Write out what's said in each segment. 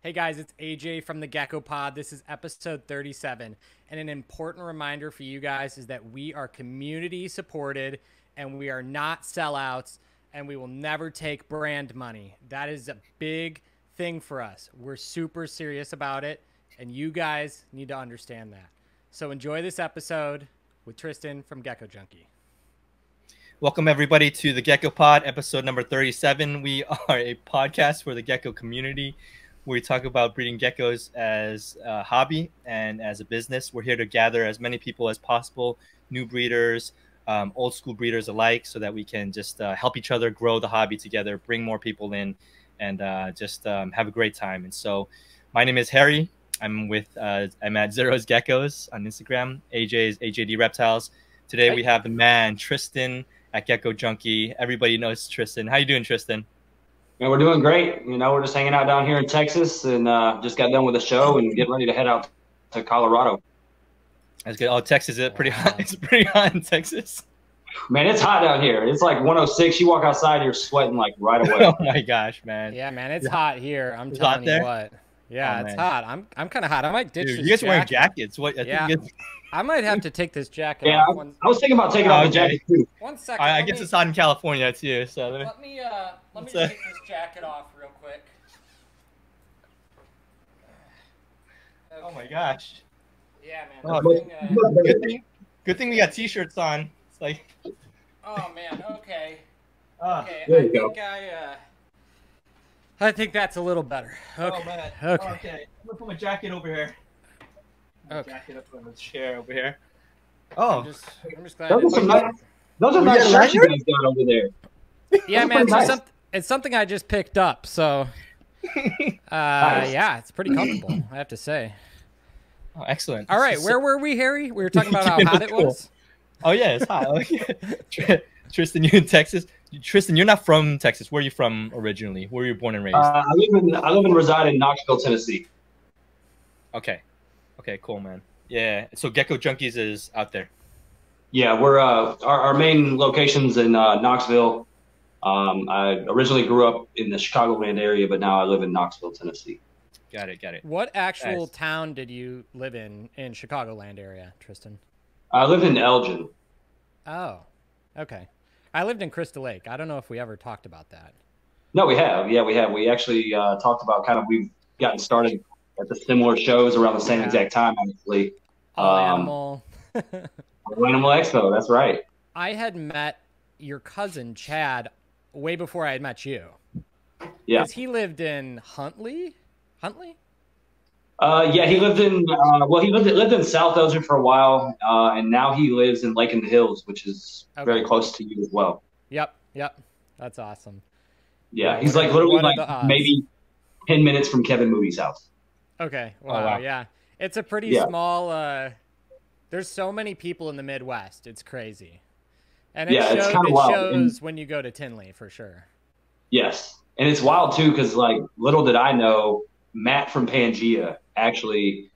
Hey guys, it's AJ from the Gecko Pod. This is episode 37. And an important reminder for you guys is that we are community supported and we are not sellouts and we will never take brand money. That is a big thing for us. We're super serious about it and you guys need to understand that. So enjoy this episode with Tristan from Gecko Junkie. Welcome everybody to the Gecko Pod, episode number 37. We are a podcast for the gecko community. We talk about breeding geckos as a hobby and as a business. We're here to gather as many people as possible, new breeders, old school breeders alike, so that we can just help each other grow the hobby together, bring more people in, and just have a great time. And so my name is Harry. I'm at Zero's Geckos on Instagram. AJ's AJD Reptiles. Today we have the man, Tristan, at Gecko Junkie. Everybody knows Tristan. How you doing, Tristan? Man, we're doing great. You know, we're just hanging out down here in Texas and just got done with the show and getting ready to head out to Colorado. That's good. Oh, Texas is pretty hot. It's pretty hot in Texas. Man, it's hot down here. It's like 106. You walk outside, you're sweating like right away. Oh my gosh, man. Yeah, man, it's hot here. I'm telling you what. Yeah, it's hot. I'm kind of hot. I might ditch this you guys jacket. wearing jackets. What? I might have to take this jacket off. I was thinking about taking off the jacket too. 1 second. I guess it's hot in California too. So let me just take this jacket off real quick. Okay. Oh my gosh. Yeah, man. Oh, good thing we got t-shirts on. It's like. Oh man. Okay. Okay. I think that's a little better. Okay. Oh man. Okay. I'm gonna put my jacket over here. Okay. Jacket up on the chair over here. Oh. I'm just glad. Those are nice shirts you guys got over there. Yeah, man. Nice. It's something I just picked up, so yeah, it's pretty comfortable, I have to say. Oh, excellent. All right, where were we, Harry? We were talking about how hot it was. Oh yeah, it's hot. Tristan, you in Texas? Tristan, you're not from Texas. Where are you from originally? Where were you born and raised? I live and reside in Knoxville, Tennessee. Okay, cool, man. Yeah, so Gecko Junkies is out there. Yeah, we're our main location's in Knoxville. I originally grew up in the Chicagoland area, but now I live in Knoxville, Tennessee. Got it. What actual town did you live in Chicagoland area, Tristan? I live in Elgin. Oh, okay. I lived in Crystal Lake. I don't know if we ever talked about that. No, we have. Yeah, we have. We actually talked about we've gotten started at the similar shows around the same exact time, actually. Animal. Animal Expo, that's right. I had met your cousin, Chad, way before I had met you. Yeah. Because he lived in Huntley? Yeah, he lived in he lived in South Elgin for a while, and now he lives in Lake in the Hills, which is very close to you as well. Yep. That's awesome. Yeah, he's like literally maybe 10 minutes from Kevin Moody's house. Okay. Wow. Yeah. It's a pretty small. There's so many people in the Midwest. It's crazy. And it shows when you go to Tinley for sure. Yes. And it's wild too, because like little did I know, Matt from Pangea actually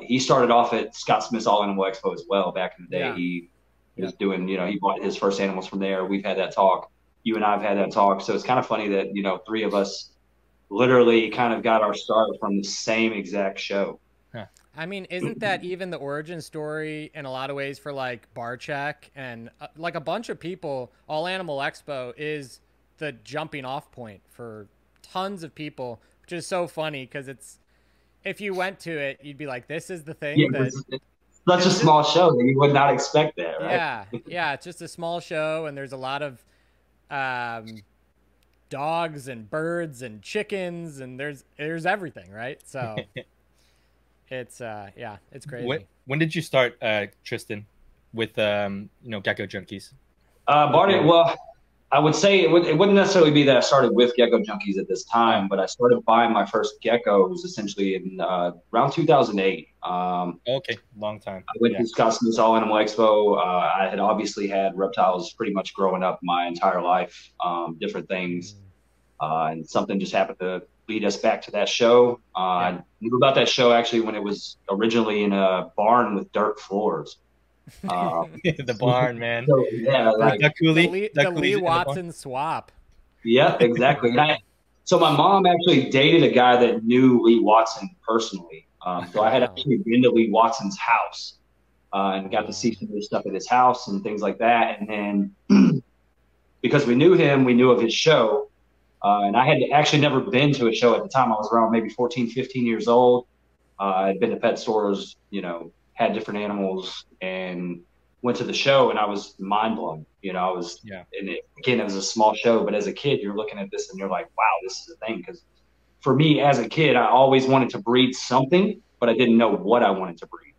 he started off at Scott Smith's All Animal Expo as well back in the day. Yeah. He was doing, he bought his first animals from there. We've had that talk. You and I have had that talk. So it's kind of funny that, three of us literally kind of got our start from the same exact show. I mean, isn't that even the origin story in a lot of ways for like Barcheck and like a bunch of people? All Animal Expo is the jumping off point for tons of people, which is so funny because if you went to it, you'd be like, this is the thing. Yeah, it's such a small show that you would not expect that, right? Yeah, it's just a small show and there's a lot of dogs and birds and chickens and there's everything, right? So it's it's crazy. When did you start, Tristan, with Gecko Junkies? Well, I would say it wouldn't necessarily be that I started with Gecko Junkies at this time, but I started buying my first geckos essentially in around 2008. Okay, long time. I went to Scott Smith's All Animal Expo. I had obviously had reptiles pretty much growing up my entire life, different things, and something just happened to lead us back to that show. I knew about that show actually when it was originally in a barn with dirt floors. The barn, man. So, yeah, like the Lee Watson swap. Yeah, exactly. So my mom actually dated a guy that knew Lee Watson personally. So I had actually been to Lee Watson's house and got to see some of the stuff at his house and things like that. And then because we knew him, we knew of his show. And I had actually never been to a show at the time. I was around maybe 14, 15 years old. I'd been to pet stores, you know, had different animals, and went to the show, and I was mind blown. You know, I was, and again, it was a small show, but as a kid, you're looking at this and you're like, wow, this is a thing. Because for me as a kid, I always wanted to breed something, but I didn't know what I wanted to breed.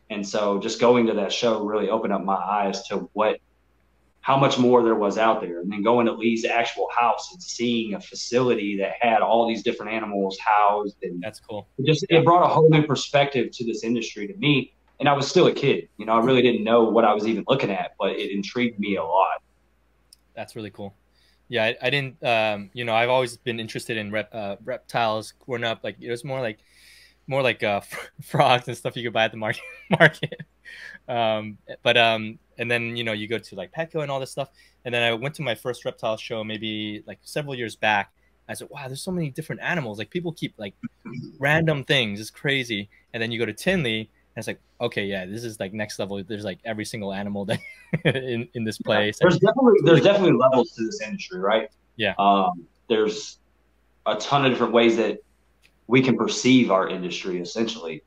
And so just going to that show really opened up my eyes to how much more there was out there. And then going to Lee's actual house and seeing a facility that had all these different animals housed. And that's cool. It brought a whole new perspective to this industry to me. And I was still a kid, you know, I really didn't know what I was even looking at, but it intrigued me a lot. That's really cool. Yeah. I didn't, you know, I've always been interested in reptiles growing up. Like it was more like frogs and stuff you could buy at the market. And then, you know, you go to like Petco and all this stuff. And then I went to my first reptile show maybe like several years back. I said, wow, there's so many different animals. Like people keep like random things. It's crazy. And then you go to Tinley and it's like, okay, yeah, this is like next level. There's like every single animal that in this place. There's definitely levels to this industry, right? Yeah. There's a ton of different ways that we can perceive our industry essentially,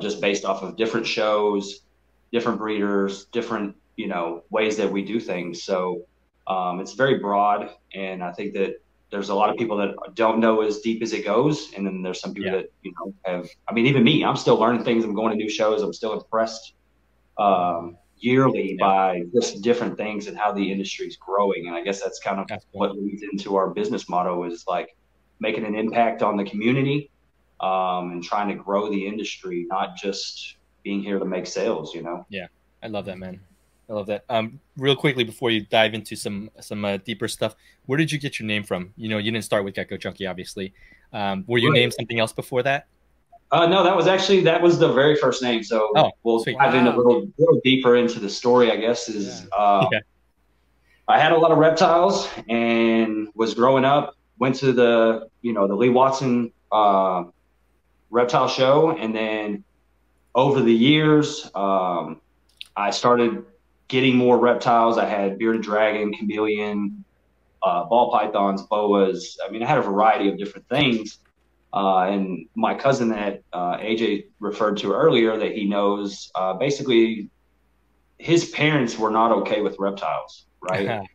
just based off of different shows, different breeders, different, you know, ways that we do things. So it's very broad. And I think that there's a lot of people that don't know as deep as it goes. And then there's some people that, you know, I mean, even me, I'm still learning things. I'm going to new shows. I'm still impressed yearly by just different things and how the industry is growing. And I guess that's kind of what leads into our business motto is like making an impact on the community and trying to grow the industry, not just being here to make sales, you know? Yeah. I love that, man. I love that. Real quickly before you dive into some deeper stuff, where did you get your name from? You know, you didn't start with Gecko Junkie, obviously. Were you named something else before that? No, that was the very first name. So we'll dive in a little deeper into the story, I guess, I had a lot of reptiles and was growing up, went to the Lee Watson reptile show. And then over the years, I started getting more reptiles. I had bearded dragon, chameleon, ball pythons, boas. I mean, I had a variety of different things. And my cousin that AJ referred to earlier that he knows, basically his parents were not okay with reptiles, right?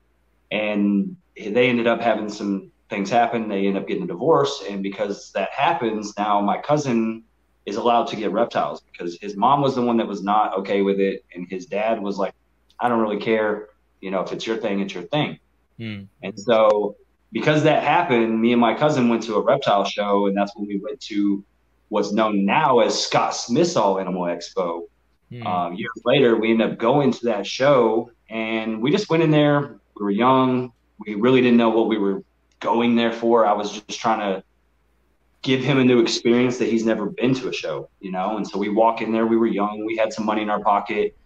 And they ended up having some things happen. They ended up getting a divorce. And because that happens, now my cousin is allowed to get reptiles because his mom was the one that was not okay with it. And his dad was like, I don't really care. You know, if it's your thing, it's your thing. And so because that happened, me and my cousin went to a reptile show, and that's when we went to what's known now as Scott Smith's All Animal Expo. Years later, we ended up going to that show, and we just went in there. We were young. We really didn't know what we were going there for. I was just trying to give him a new experience that he's never been to a show, you know? And so we walk in there. We were young. We had some money in our pocket,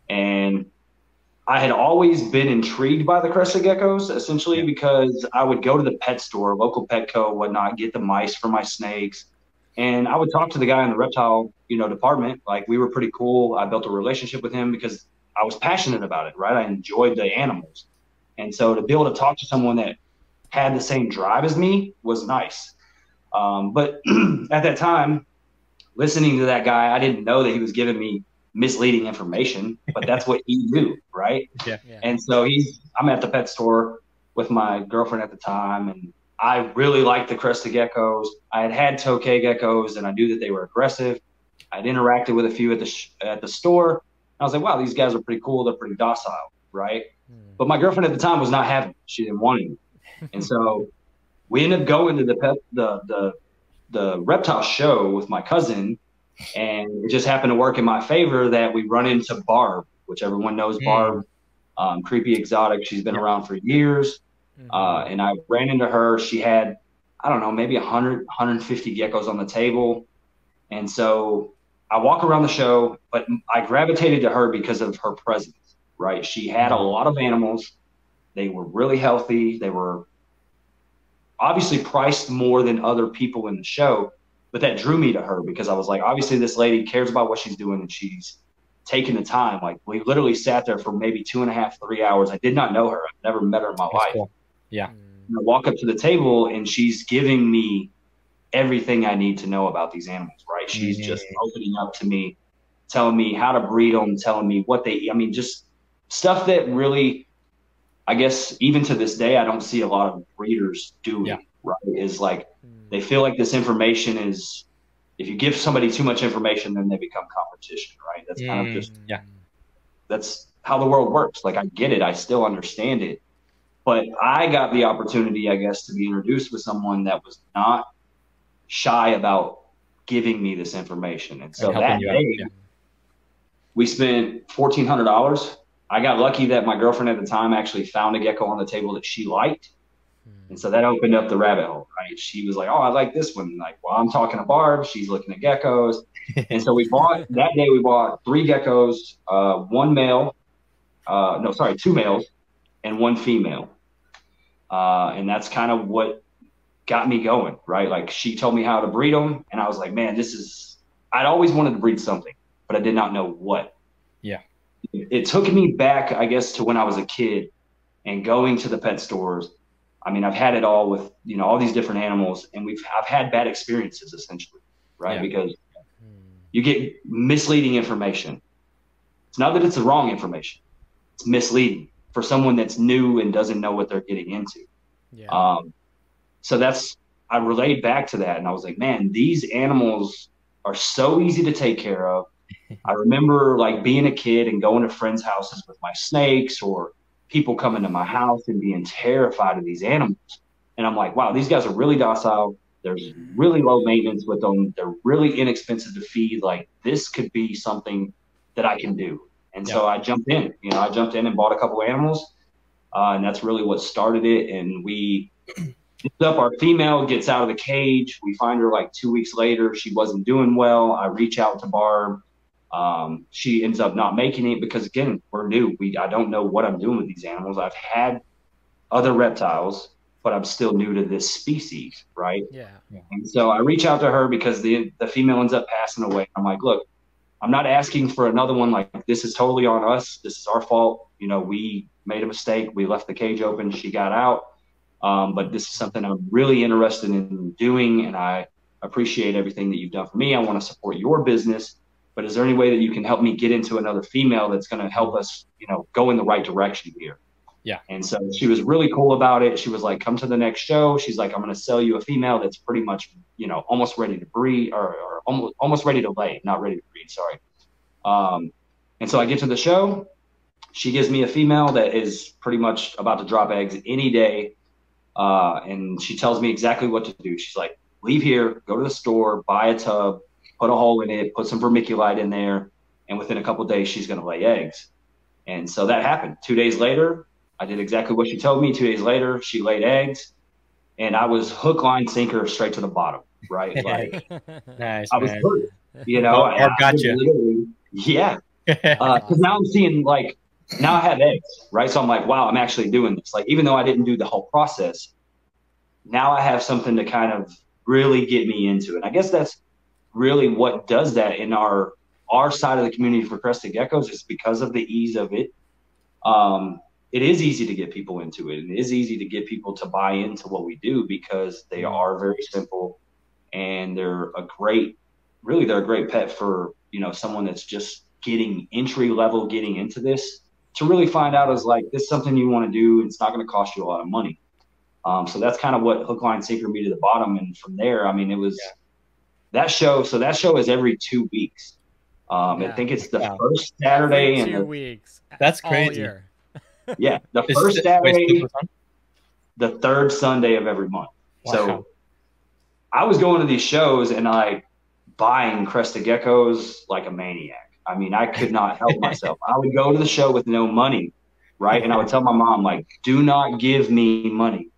and I had always been intrigued by the crested geckos, essentially, because I would go to the pet store, local Petco, whatnot, get the mice for my snakes. And I would talk to the guy in the reptile, department. Like, we were pretty cool. I built a relationship with him because I was passionate about it, right? I enjoyed the animals. And so to be able to talk to someone that had the same drive as me was nice. But at that time, listening to that guy, I didn't know that he was giving me misleading information, but that's what he knew, right? Yeah. And so I'm at the pet store with my girlfriend at the time, and I really liked the crested geckos. I had tokay geckos, and I knew that they were aggressive. I'd interacted with a few at the store. I was like, wow, these guys are pretty cool. They're pretty docile, right? But my girlfriend at the time was not having it. She didn't want it. And so we ended up going to the reptile show with my cousin, and it just happened to work in my favor that we run into Barb, which everyone knows Barb, creepy exotic. She's been around for years. And I ran into her. She had, I don't know, maybe 100, 150 geckos on the table. And so I walk around the show, but I gravitated to her because of her presence, right? She had a lot of animals. They were really healthy. They were obviously priced more than other people in the show, but that drew me to her because I was like, obviously this lady cares about what she's doing and she's taking the time. Like we literally sat there for maybe 2.5, 3 hours. I did not know her. I've never met her in my life. Cool. Yeah. And I walk up to the table and she's giving me everything I need to know about these animals, right? She's just opening up to me, telling me how to breed them, telling me what they eat. I mean, just stuff that really, I guess, even to this day, I don't see a lot of breeders doing, right? Is like, they feel like this information is, if you give somebody too much information, then they become competition, right? That's kind of just, that's how the world works. Like, I get it. I still understand it. But I got the opportunity, I guess, to be introduced with someone that was not shy about giving me this information. And so that day, we spent $1,400. I got lucky that my girlfriend at the time actually found a gecko on the table that she liked. And so that opened up the rabbit hole, right? She was like, oh, I like this one. Like, well, I'm talking to Barb. She's looking at geckos. And so we bought, that day we bought 3 geckos, 2 males and 1 female. And that's kind of what got me going, right? Like, she told me how to breed them. And I was like, man, I'd always wanted to breed something, but I did not know what. Yeah. It took me back, I guess, to when I was a kid and going to the pet stores. I mean, I've had it all with, all these different animals, and I've had bad experiences essentially, right? Because you get misleading information. It's not that it's the wrong information. It's misleading for someone that's new and doesn't know what they're getting into. Yeah. So I relayed back to that, and I was like, man, these animals are so easy to take care of. I remember like being a kid and going to friends' houses with my snakes, or people coming to my house and being terrified of these animals. And I'm like, wow, these guys are really docile. There's really low maintenance with them. They're really inexpensive to feed. Like, this could be something that I can do. And so I jumped in, and bought a couple of animals. And that's really what started it. And we up, our female gets out of the cage. We find her like 2 weeks later. She wasn't doing well. I reach out to Barb. She ends up not making it because, again, we're new. I don't know what I'm doing with these animals. I've had other reptiles, but I'm still new to this species, right? Yeah. And so I reach out to her because the female ends up passing away. I'm like, look, I'm not asking for another one. Like, this is totally on us. This is our fault. We made a mistake. We left the cage open. She got out. But this is something I'm really interested in doing, and I appreciate everything that you've done for me. I want to support your business. But is there any way that you can help me get into another female that's going to help us, go in the right direction here? Yeah. And so she was really cool about it. She was like, come to the next show. She's like, I'm going to sell you a female that's pretty much, almost ready to breed, or almost ready to lay, not ready to breed. Sorry. And so I get to the show. She gives me a female that is pretty much about to drop eggs any day. And she tells me exactly what to do. She's like, leave here, go to the store, buy a tub, put a hole in it, put some vermiculite in there, and within a couple of days, she's going to lay eggs. And so that happened. 2 days later, I did exactly what she told me. 2 days later, she laid eggs, and I was hook, line, sinker straight to the bottom, right? Like, nice, I was hurt, I got you. Yeah. Because now I'm seeing, like, now I have eggs, right? So I'm like, wow, I'm actually doing this. Like, even though I didn't do the whole process, now I have something to kind of really get me into it. I guess that's really what does that in our side of the community for crested geckos, is because of the ease of it. It is easy to get people into it, and it is easy to get people to buy into what we do because they are very simple, and they're a great pet for, someone that's just getting entry level, getting into this, to really find out is like, this is something you want to do. It's not going to cost you a lot of money. So that's kind of what hook, line, sinker me to the bottom. And from there, I mean, it was that show. So that show is every 2 weeks. I think it's the first Saturday every 2 weeks. That's crazy. Yeah. The first Saturday, the third Sunday of every month. Wow. So I was going to these shows and buying crested geckos like a maniac. I mean, I could not help myself. I would go to the show with no money, right? And I would tell my mom, like, do not give me money.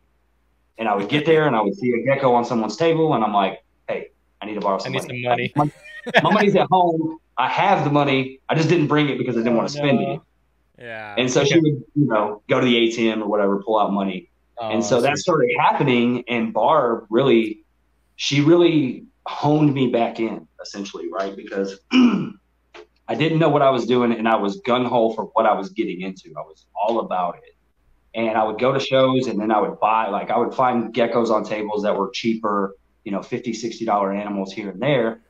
And I would get there and I would see a gecko on someone's table, and I'm like, hey, I need to borrow some money. My money's at home. I have the money. I just didn't bring it because I didn't want to spend it. Yeah. And so she would, go to the ATM or whatever, pull out money. And so that started happening, and Barb really, she really honed me back in, essentially, right? Because I didn't know what I was doing, and I was gung-ho for what I was getting into. I was all about it. And I would go to shows, and then I would buy, like, I would find geckos on tables that were cheaper, you know, $50, $60 animals here and there.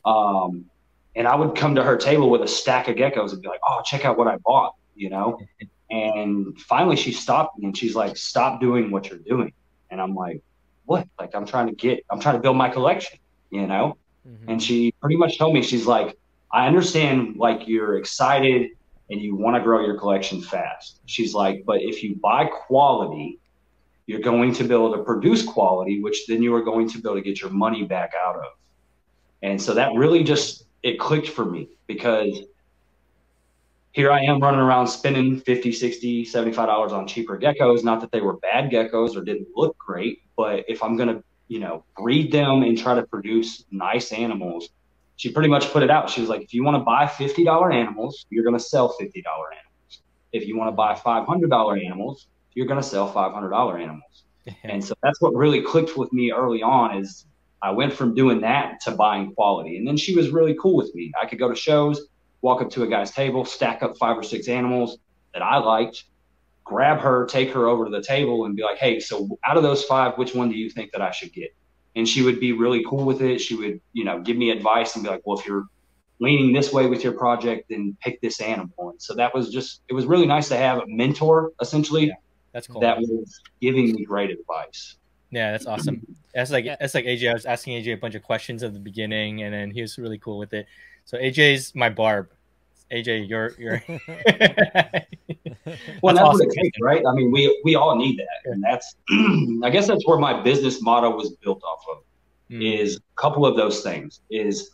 And I would come to her table with a stack of geckos and be like, oh, check out what I bought, you know? And finally she stopped me and she's like, stop doing what you're doing. And I'm like, what? Like, I'm trying to build my collection, you know? And she pretty much told me, she's like, I understand, like, you're excited and you want to grow your collection fast. She's like, but if you buy quality, you're going to be able to produce quality, which then you are going to be able to get your money back out of. And so that really just, it clicked for me, because here I am running around spending $50, $60, $75 on cheaper geckos. Not that they were bad geckos or didn't look great, but if I'm going to, you know, breed them and try to produce nice animals, she pretty much put it out. She was like, if you want to buy $50 animals, you're going to sell $50 animals. If you want to buy $500 animals, you're going to sell $500 animals. And so that's what really clicked with me early on, is I went from doing that to buying quality. And then she was really cool with me. I could go to shows, walk up to a guy's table, stack up 5 or 6 animals that I liked, grab her, take her over to the table and be like, hey, so out of those 5, which one do you think that I should get? And she would be really cool with it. She would, you know, give me advice and be like, well, if you're leaning this way with your project, then pick this animal. And so that was just, it was really nice to have a mentor, essentially. Yeah, that's cool. That was giving me great advice. Yeah, that's awesome. That's like AJ. I was asking AJ a bunch of questions at the beginning, and then he was really cool with it. So AJ's my Barb. AJ, you're well, that's awesome. What it takes, right? I mean, we all need that, and that's I guess that's where my business motto was built off of. Is a couple of those things: is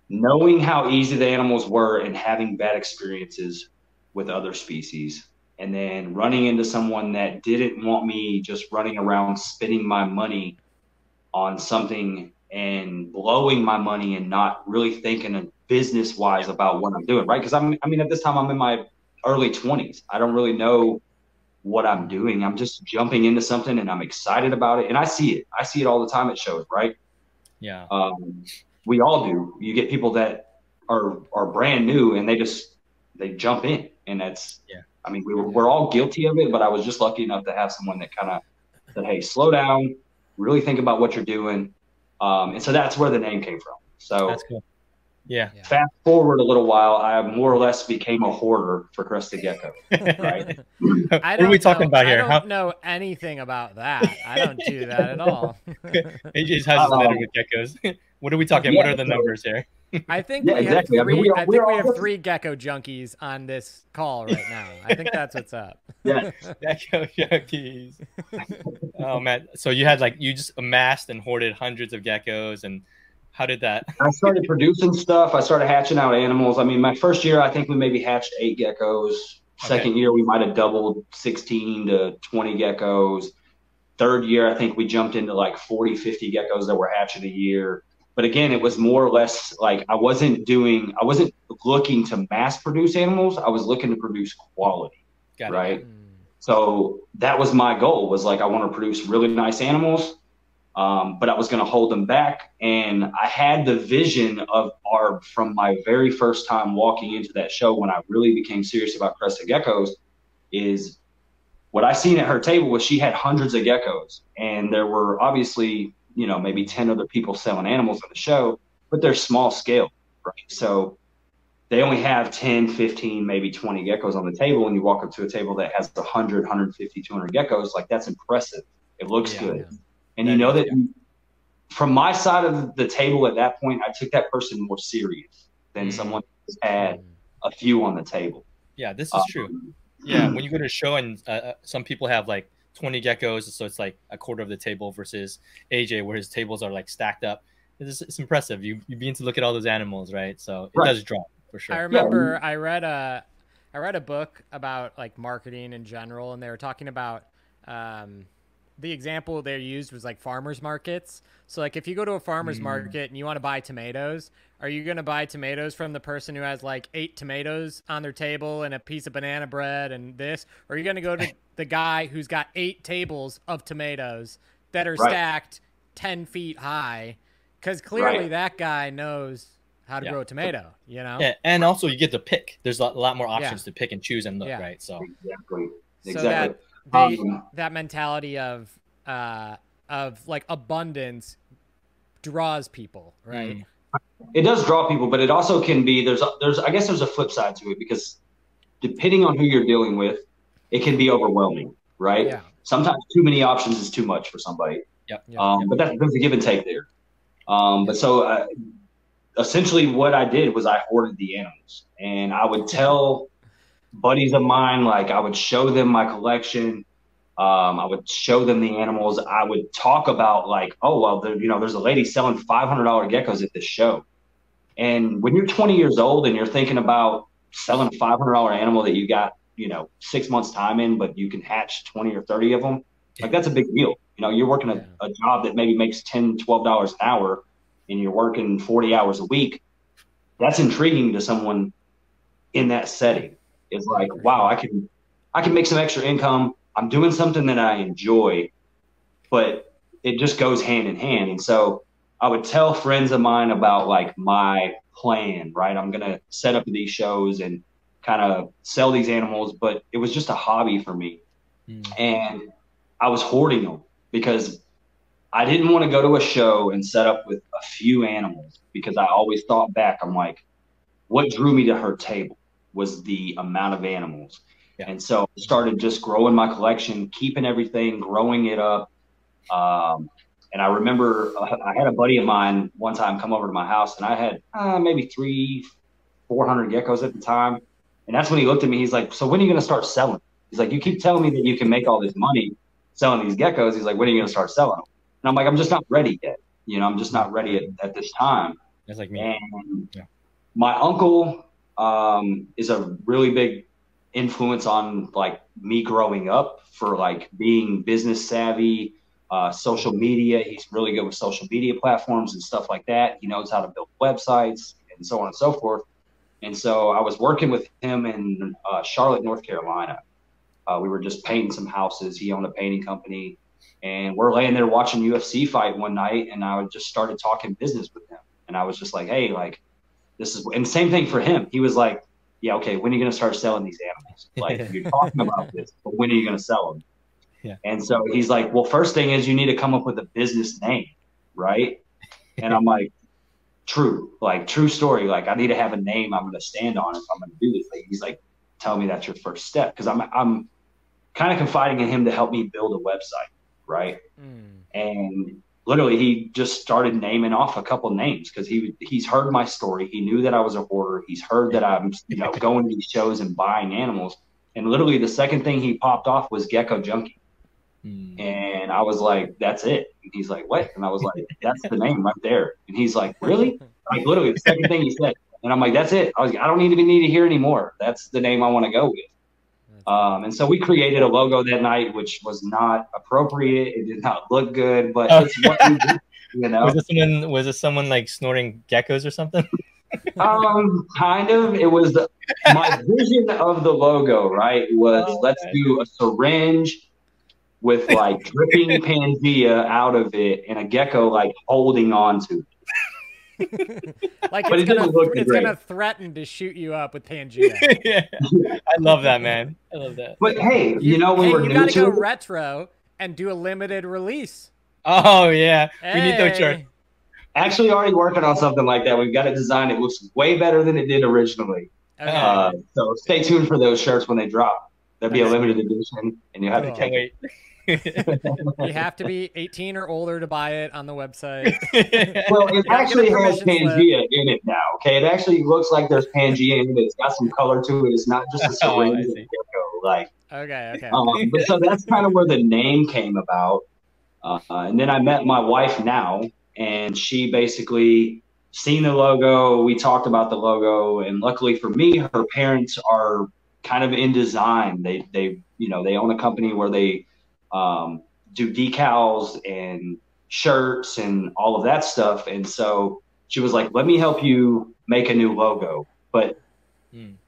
knowing how easy the animals were and having bad experiences with other species, and then running into someone that didn't want me just running around spending my money on something and blowing my money and not really thinking business wise about what I'm doing, right? Because I mean, at this time I'm in my early 20s. I don't really know what I'm doing. I'm just jumping into something and I'm excited about it. And I see it all the time at shows, right? Yeah. We all do. You get people that are brand new and they jump in, and that's, I mean, we're all guilty of it, but I was just lucky enough to have someone that kind of said, hey, slow down, really think about what you're doing. And so that's where the name came from. So that's cool. Yeah. Fast forward a little while, I more or less became a hoarder for crested gecko. Right? What are we talking about here? I don't know anything about that. I don't do that at all. AJ's house is better with geckos. What are we talking? Yeah, what are the numbers here? I think we have three. I think we have 3 Gecko Junkies on this call right now. I think that's what's up. Yes. Gecko Junkies. Oh man! So you just amassed and hoarded hundreds of geckos, and how did that? I started producing stuff. I started hatching out animals. I mean, my first year, I think we maybe hatched 8 geckos. Second year, we might have doubled 16 to 20 geckos. Third year, I think we jumped into like 40, 50 geckos that were hatching a year. But again, it was more or less like I wasn't looking to mass produce animals. I was looking to produce quality, right? So that was my goal, was like, I want to produce really nice animals, but I was going to hold them back. And I had the vision of Barb from my very first time walking into that show, when I really became serious about crested geckos. Is what I seen at her table was she had hundreds of geckos, and there were obviously, you know, maybe 10 other people selling animals at the show, but they're small scale, right? So they only have 10, 15, maybe 20 geckos on the table. And you walk up to a table that has 100, 150, 200 geckos, like, that's impressive. It looks good. Yeah. And you know that from my side of the table at that point, I took that person more serious than someone who's had a few on the table. Yeah, this is true. Yeah, when you go to a show and some people have like 20 geckos, so it's like a quarter of the table, versus AJ, where his tables are like stacked up. It's impressive. You begin to look at all those animals, right? So it does drop for sure. I remember I read a book about like marketing in general, and they were talking about the example they used was like farmers markets. So like if you go to a farmers market and you want to buy tomatoes, are you going to buy tomatoes from the person who has like 8 tomatoes on their table and a piece of banana bread and this? Or are you going to go to the guy who's got 8 tables of tomatoes that are stacked 10 feet high? Because clearly that guy knows how to grow a tomato, you know? Yeah, and also you get to pick. There's a lot more options to pick and choose and look, right? So exactly. So that mentality of like abundance draws people, right? It does draw people, but it also can be I guess there's a flip side to it, because depending on who you're dealing with, it can be overwhelming, right? Yeah. Sometimes too many options is too much for somebody. But there's a give and take there. But so essentially what I did was I hoarded the animals, and I would tell buddies of mine, like I would show them my collection. I would show them the animals. I would talk about like, oh, well, there's a lady selling $500 geckos at this show. And when you're 20 years old and you're thinking about selling a $500 animal that you got, 6 months time in, but you can hatch 20 or 30 of them, like that's a big deal. You're working a job that maybe makes $10, $12 an hour, and you're working 40 hours a week. That's intriguing to someone in that setting. It's like, wow, I can make some extra income. I'm doing something that I enjoy, but it just goes hand in hand. And so I would tell friends of mine about like my plan, right? I'm going to set up these shows and kind of sell these animals, but it was just a hobby for me. And I was hoarding them because I didn't want to go to a show and set up with a few animals, because I always thought back, I'm like, what drew me to her table was the amount of animals. And so I started just growing my collection, keeping everything, growing it up. And I remember I had a buddy of mine one time come over to my house, and I had maybe 300-400 geckos at the time. And that's when he looked at me. He's like, so when are you going to start selling? He's like, you keep telling me that you can make all this money selling these geckos. He's like, when are you going to start selling them? And I'm like, I'm just not ready yet. I'm just not ready at this time. That's like me. And my uncle is a really big influence on like me growing up for like being business savvy, social media. He's really good with social media platforms and stuff like that. He knows how to build websites and so on and so forth. And so I was working with him in Charlotte, North Carolina. We were just painting some houses. He owned a painting company, and we're laying there watching UFC fight one night, and I just started talking business with him. And I was just like, hey, like this is, and same thing for him. He was like, yeah, okay, when are you going to start selling these animals? Like, you're talking about this, but when are you going to sell them? Yeah. And so he's like, well, first thing is you need to come up with a business name, right? And I'm like, true story. Like, I need to have a name I'm going to stand on if I'm going to do this thing. He's like, tell me that's your first step, because I'm kind of confiding in him to help me build a website, right? And literally he just started naming off a couple names, because he's heard my story. He knew that I was a hoarder. He's heard that I'm going to these shows and buying animals. And literally the second thing he popped off was Gecko Junkie. And I was like, that's it. And he's like, what? And I was like, that's the name right there. And he's like, really? Like, literally the second thing he said. And I'm like, that's it. I don't even need to hear anymore. That's the name I want to go with. And so we created a logo that night, which was not appropriate. It did not look good, but it's what we did, Was this someone like snorting geckos or something? Kind of. It was my vision of the logo, right? Was let's do a syringe with like dripping Pangea out of it and a gecko like holding on to it. Like it's gonna threaten to shoot you up with Pangea. I love that, man. I love that. But hey, we were you gotta go retro and do a limited release. Oh yeah, we need those shirts. Actually, already working on something like that. We've got it designed. It looks way better than it did originally. Okay. So stay tuned for those shirts when they drop. There'll be a limited edition, and you have to take it. You have to be 18 or older to buy it on the website. Well, it actually has Pangea in it now. Okay, it actually looks like there's Pangea in it. It's got some color to it. It's not just a syringe. Okay. But so that's kind of where the name came about. And then I met my wife now, and she basically seen the logo. We talked about the logo, and luckily for me, her parents are kind of in design. They own a company where they do decals and shirts and all of that stuff. And so she was like, let me help you make a new logo. But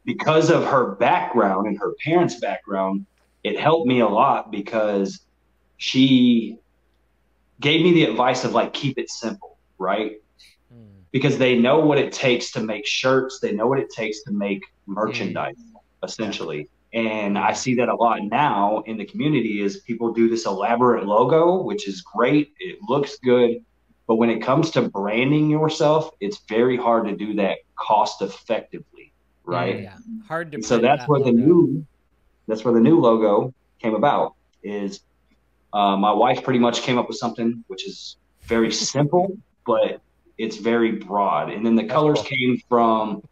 because of her background and her parents' background, it helped me a lot because she gave me the advice of like, keep it simple, right? Because they know what it takes to make shirts. They know what it takes to make merchandise, essentially. And I see that a lot now in the community is people do this elaborate logo, which is great. It looks good. But when it comes to branding yourself, it's very hard to do that cost effectively, right? Yeah, hard to. And so that's where the new logo came about. Is my wife pretty much came up with something which is very simple, but it's very broad. And then the colors came from.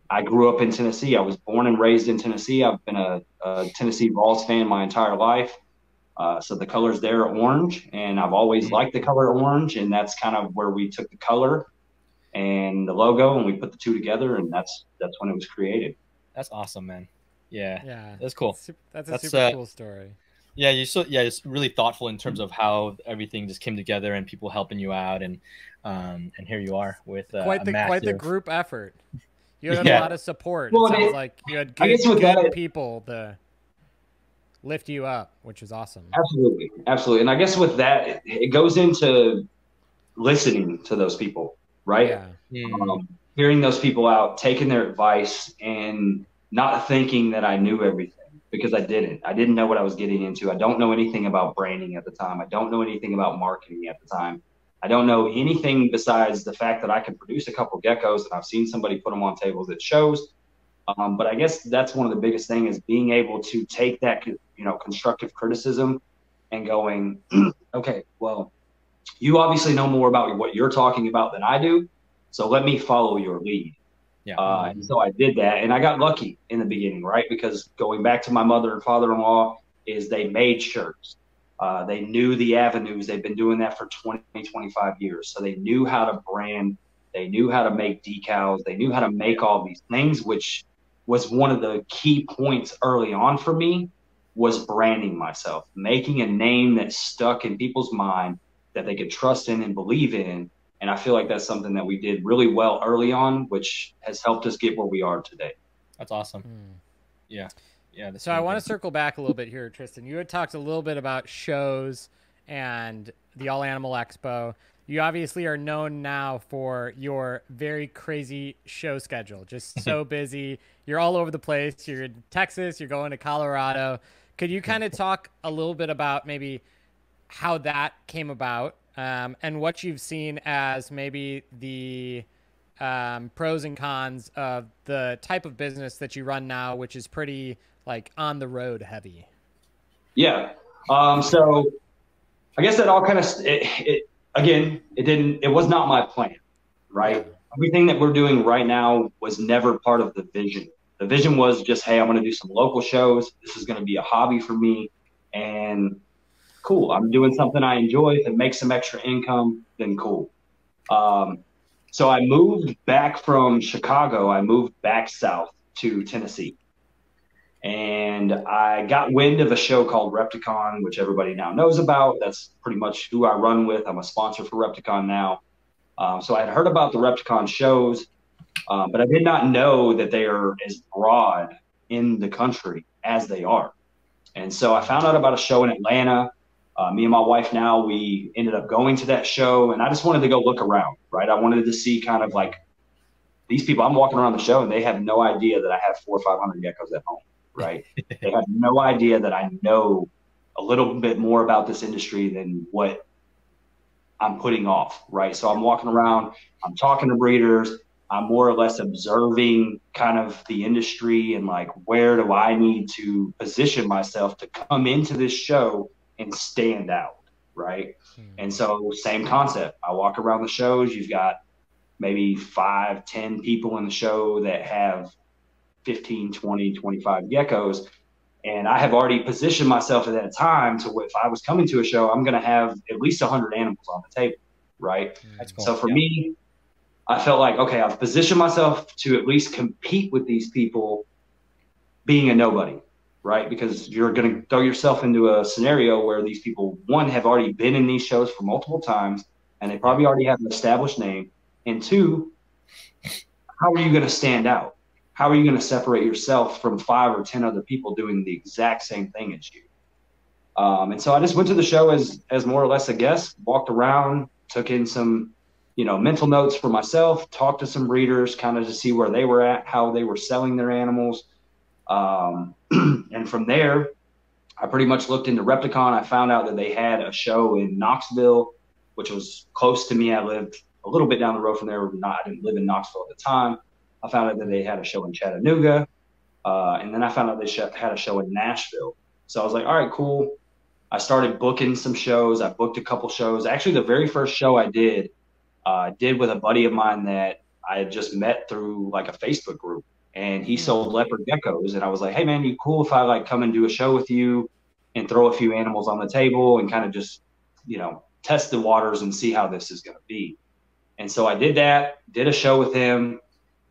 I grew up in Tennessee. I was born and raised in Tennessee. I've been a Tennessee Vols fan my entire life. So the colors there are orange, and I've always liked the color orange, and that's kind of where we took the color and the logo, and we put the two together, and that's when it was created. That's awesome, man. Yeah, yeah, that's cool. That's a super cool story. Yeah, it's really thoughtful in terms of how everything just came together and people helping you out, and here you are with quite the group effort. You had a lot of support. Well, it sounds like you had good people to lift you up, which is awesome. Absolutely. And I guess with that, it goes into listening to those people, right? Yeah. Hearing those people out, taking their advice, and not thinking that I knew everything, because I didn't. I didn't know what I was getting into. I don't know anything about branding at the time. I don't know anything about marketing at the time. I don't know anything besides the fact that I can produce a couple geckos, and I've seen somebody put them on tables at shows. But I guess that's one of the biggest things is being able to take that, constructive criticism and going, okay, well, you obviously know more about what you're talking about than I do, so let me follow your lead. Yeah. And so I did that, and I got lucky in the beginning, right? Because going back to my mother and father-in-law is they made shirts. They knew the avenues. They've been doing that for 20, 25 years. So they knew how to brand. They knew how to make decals. They knew how to make all these things, which was one of the key points early on for me, was branding myself, making a name that stuck in people's mind that they could trust in and believe in. And I feel like that's something that we did really well early on, which has helped us get where we are today. That's awesome. Yeah. Yeah. So I want to circle back a little bit here, Tristan. You had talked a little bit about shows and the All Animal Expo. You obviously are known now for your very crazy show schedule, just so busy. You're all over the place. You're in Texas. You're going to Colorado. Could you kind of talk a little bit about maybe how that came about and what you've seen as maybe the pros and cons of the type of business that you run now, which is pretty like on the road heavy? Yeah. So I guess that all kind of, it was not my plan, right? Yeah. Everything that we're doing right now was never part of the vision. The vision was just, hey, I'm going to do some local shows. This is going to be a hobby for me, and cool. I'm doing something I enjoy. If it makes some extra income, then cool. So I moved back from Chicago. I moved back south to Tennessee. And I got wind of a show called Repticon, which everybody now knows about. That's pretty much who I run with. I'm a sponsor for Repticon now. So I had heard about the Repticon shows, but I did not know that they are as broad in the country as they are. And so I found out about a show in Atlanta. Me and my wife now, we ended up going to that show, and I just wanted to go look around, right? I wanted to see kind of like these people. I'm walking around the show, and they have no idea that I have 400 or 500 geckos at home, right? They have no idea that I know a little bit more about this industry than what I'm putting off, right? So I'm walking around, I'm talking to breeders, I'm more or less observing kind of the industry and like, where do I need to position myself to come into this show and stand out, right? And so same concept. I walk around the shows. You've got maybe 5, 10 people in the show that have 15, 20, 25 geckos. And I have already positioned myself at that time to where if I was coming to a show, I'm going to have at least 100 animals on the table, right? That's cool. So for me, I felt like, okay, I've positioned myself to at least compete with these people being a nobody, right? Because you're going to throw yourself into a scenario where these people, one, have already been in these shows for multiple times, and they probably already have an established name. And two, how are you going to stand out? How are you going to separate yourself from 5 or 10 other people doing the exact same thing as you? And so I just went to the show as more or less a guest, walked around, took in some, mental notes for myself, talked to some breeders kind of to see where they were at, how they were selling their animals. And from there, I pretty much looked into Replicon. I found out that they had a show in Knoxville, which was close to me. I lived a little bit down the road from there. I didn't live in Knoxville at the time. I found out that they had a show in Chattanooga. And then I found out they had a show in Nashville. So I was like, all right, cool. I started booking some shows. I booked a couple shows. Actually, the very first show I did with a buddy of mine that I had just met through like a Facebook group. And he sold leopard geckos. And I was like, hey, man, you cool if I like come and do a show with you and throw a few animals on the table and kind of just, test the waters and see how this is going to be. And so I did that, did a show with him.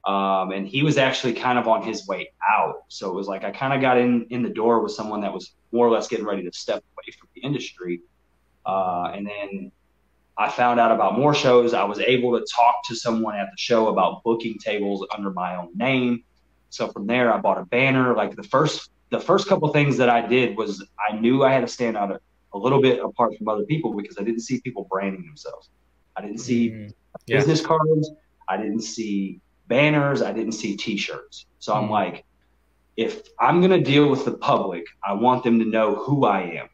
And he was actually kind of on his way out. So it was like I kind of got in the door with someone that was more or less getting ready to step away from the industry. And then I found out about more shows. I was able to talk to someone at the show about booking tables under my own name. So from there, I bought a banner. Like the first couple things that I did was I knew I had to stand out a little bit apart from other people because I didn't see people branding themselves. I didn't see business cards. I didn't see banners. I didn't see T-shirts. So I'm like, if I'm going to deal with the public, I want them to know who I am.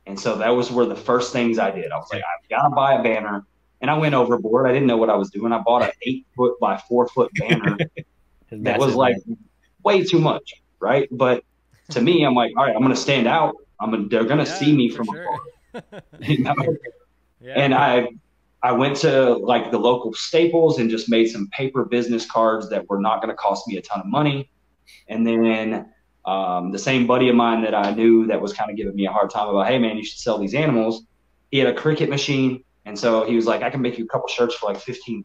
And so that was where the first things I did. I was like, I've got to buy a banner. And I went overboard. I didn't know what I was doing. I bought an 8-foot by 4-foot banner that was like way too much, right? But to me, I'm like, all right, I'm going to stand out. They're going to see me from afar. And I went to like the local Staples and just made some paper business cards that were not going to cost me a ton of money. And then the same buddy of mine that I knew that was kind of giving me a hard time about, hey, man, you should sell these animals. He had a cricket machine. And so he was like, I can make you a couple shirts for like $15. And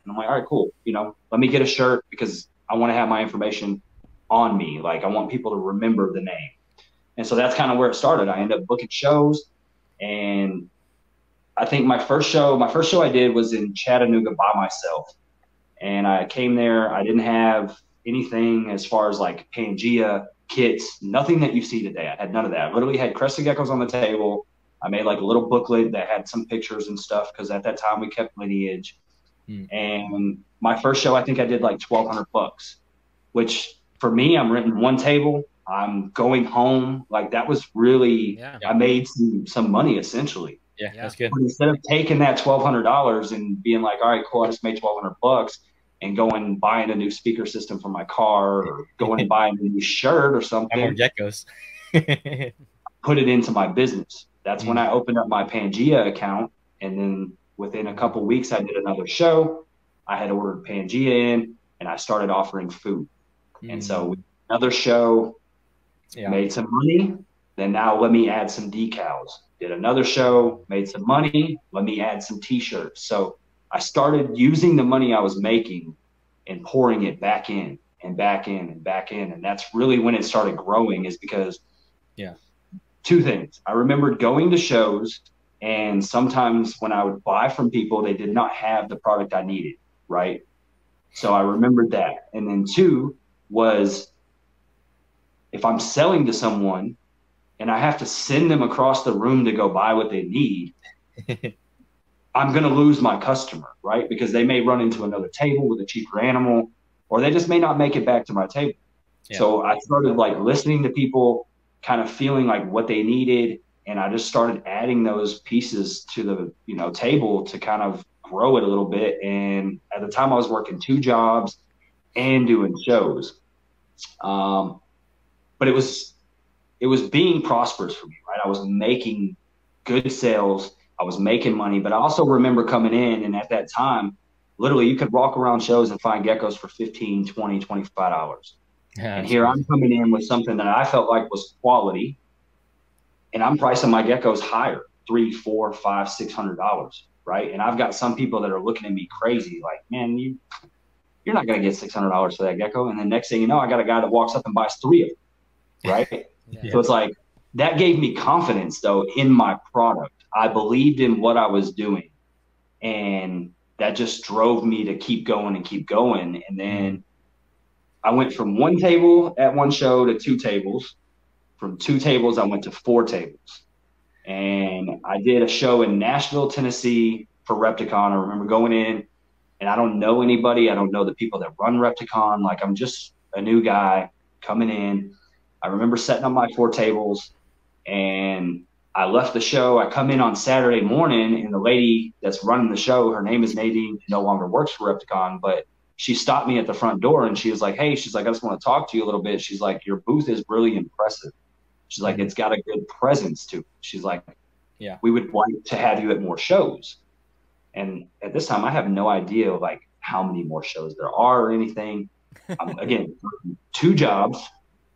I'm like, all right, cool. Let me get a shirt because I want to have my information on me. Like I want people to remember the name. And so that's kind of where it started. I ended up booking shows. And I think my first show I did was in Chattanooga by myself. And I came there. I didn't have anything as far as like Pangea kits, nothing that you see today. I had none of that. I literally had crested geckos on the table. I made like a little booklet that had some pictures and stuff because at that time we kept lineage. And my first show, I think I did like $1,200, which for me, I'm renting one table. I'm going home. Like that was really, I made some money essentially. Yeah, that's good. But instead of taking that $1,200 and being like, all right, cool, I just made $1,200 and going and buying a new speaker system for my car or going and buying a new shirt or something. More geckos. Put it into my business. That's when I opened up my Pangea account. And then within a couple of weeks, I did another show. I had ordered Pangea in and I started offering food. And so another show, made some money. Then now let me add some decals. Did another show, made some money. Let me add some T-shirts. So I started using the money I was making and pouring it back in and back in and back in. And that's really when it started growing is because two things. I remembered going to shows and sometimes when I would buy from people, they did not have the product I needed, right? So I remembered that. And then two was if I'm selling to someone and I have to send them across the room to go buy what they need, I'm going to lose my customer, right? Because they may run into another table with a cheaper animal, or they just may not make it back to my table. So I started like listening to people, kind of feeling like what they needed. And I just started adding those pieces to the, table to kind of grow it a little bit. And at the time I was working 2 jobs and doing shows. But it was being prosperous for me, right? I was making good sales. I was making money, but I also remember coming in and at that time, literally you could walk around shows and find geckos for $15, $20, $25. And here I'm coming in with something that I felt like was quality and I'm pricing my geckos higher, $300, $400, $500, $600, right? And I've got some people that are looking at me crazy, like, man, you're not going to get $600 for that gecko. And then next thing you know, I got a guy that walks up and buys 3 of them, right? Yeah. So it's like, that gave me confidence though in my product. I believed in what I was doing, and that just drove me to keep going and keep going. And then I went from 1 table at one show to 2 tables. From 2 tables, I went to 4 tables. And I did a show in Nashville, Tennessee for Repticon. I remember going in, and I don't know anybody. I don't know the people that run Repticon. Like, I'm just a new guy coming in. I remember setting up my 4 tables, and I left the show. I come in on Saturday morning, and the lady that's running the show, her name is Nadine, no longer works for Repticon, but she stopped me at the front door, and she was like, hey, she's like, I just want to talk to you a little bit. She's like, your booth is really impressive. She's like, it's got a good presence to it. She's like, yeah, we would like to have you at more shows. And at this time, I have no idea like how many more shows there are or anything. I'm, again, working 2 jobs,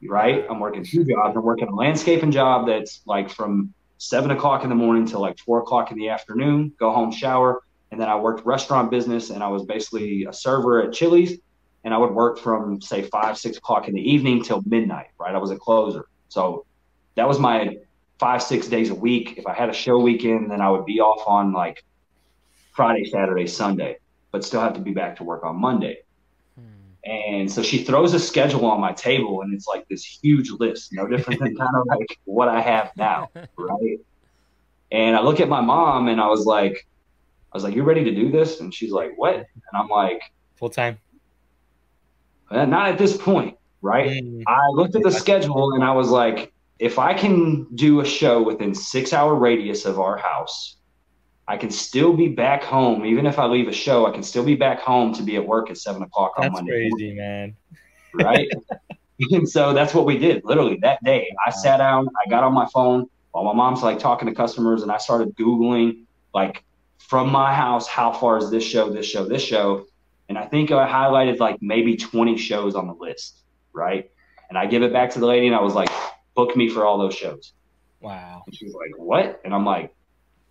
right? I'm working 2 jobs. I'm working a landscaping job that's like from 7 o'clock in the morning till like 4 o'clock in the afternoon, go home, shower. And then I worked restaurant business, and I was basically a server at Chili's, and I would work from say 5, 6 o'clock in the evening till midnight, right? I was a closer. So that was my 5, 6 days a week. If I had a show weekend, then I would be off on like Friday, Saturday, Sunday, but still have to be back to work on Monday. And so she throws a schedule on my table, and it's like this huge list, no different than kind of like what I have now, right? And I look at my mom, and I was like, you ready to do this? And she's like, what? And I'm like, full time. Not at this point, right? I looked at the schedule, and I was like, if I can do a show within 6-hour radius of our house, I can still be back home. Even if I leave a show, I can still be back home to be at work at 7 o'clock on Monday. That's crazy, man. Right? And so that's what we did. Literally that day, I sat down, I got on my phone while my mom's like talking to customers, and I started Googling like from my house, how far is this show, this show, this show? And I think I highlighted like maybe 20 shows on the list, right? And I give it back to the lady, and I was like, book me for all those shows. Wow. And she's like, what? And I'm like,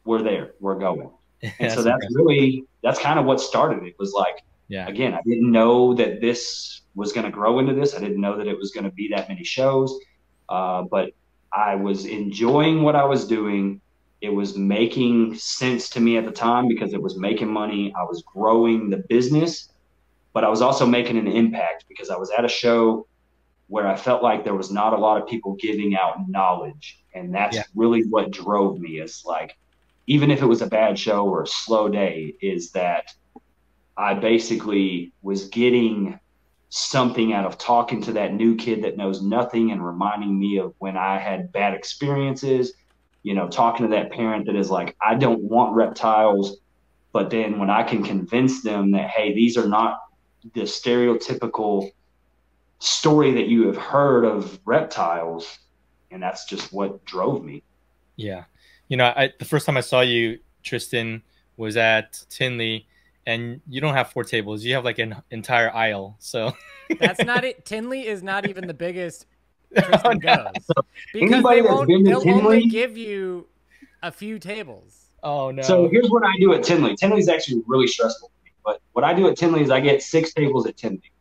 we're there, we're going. And so that's kind of what started. It was like, again, I didn't know that this was going to grow into this. I didn't know that it was going to be that many shows, but I was enjoying what I was doing. It was making sense to me at the time because it was making money. I was growing the business, but I was also making an impact because I was at a show where I felt like there was not a lot of people giving out knowledge. And that's really what drove me. It's like, even if it was a bad show or a slow day, is that I basically was getting something out of talking to that new kid that knows nothing and reminding me of when I had bad experiences, you know, talking to that parent that is like, I don't want reptiles. But then when I can convince them that, hey, these are not the stereotypical story that you have heard of reptiles, and that's just what drove me. Yeah. You know, the first time I saw you, Tristan, was at Tinley, and you don't have 4 tables. You have like an entire aisle. So that's not it. Tinley is not even the biggest Tristan goes. Because they'll only give you a few tables. Oh, no. So here's what I do at Tinley. Tinley is actually really stressful for me. But what I do at Tinley is I get 6 tables at Tinley.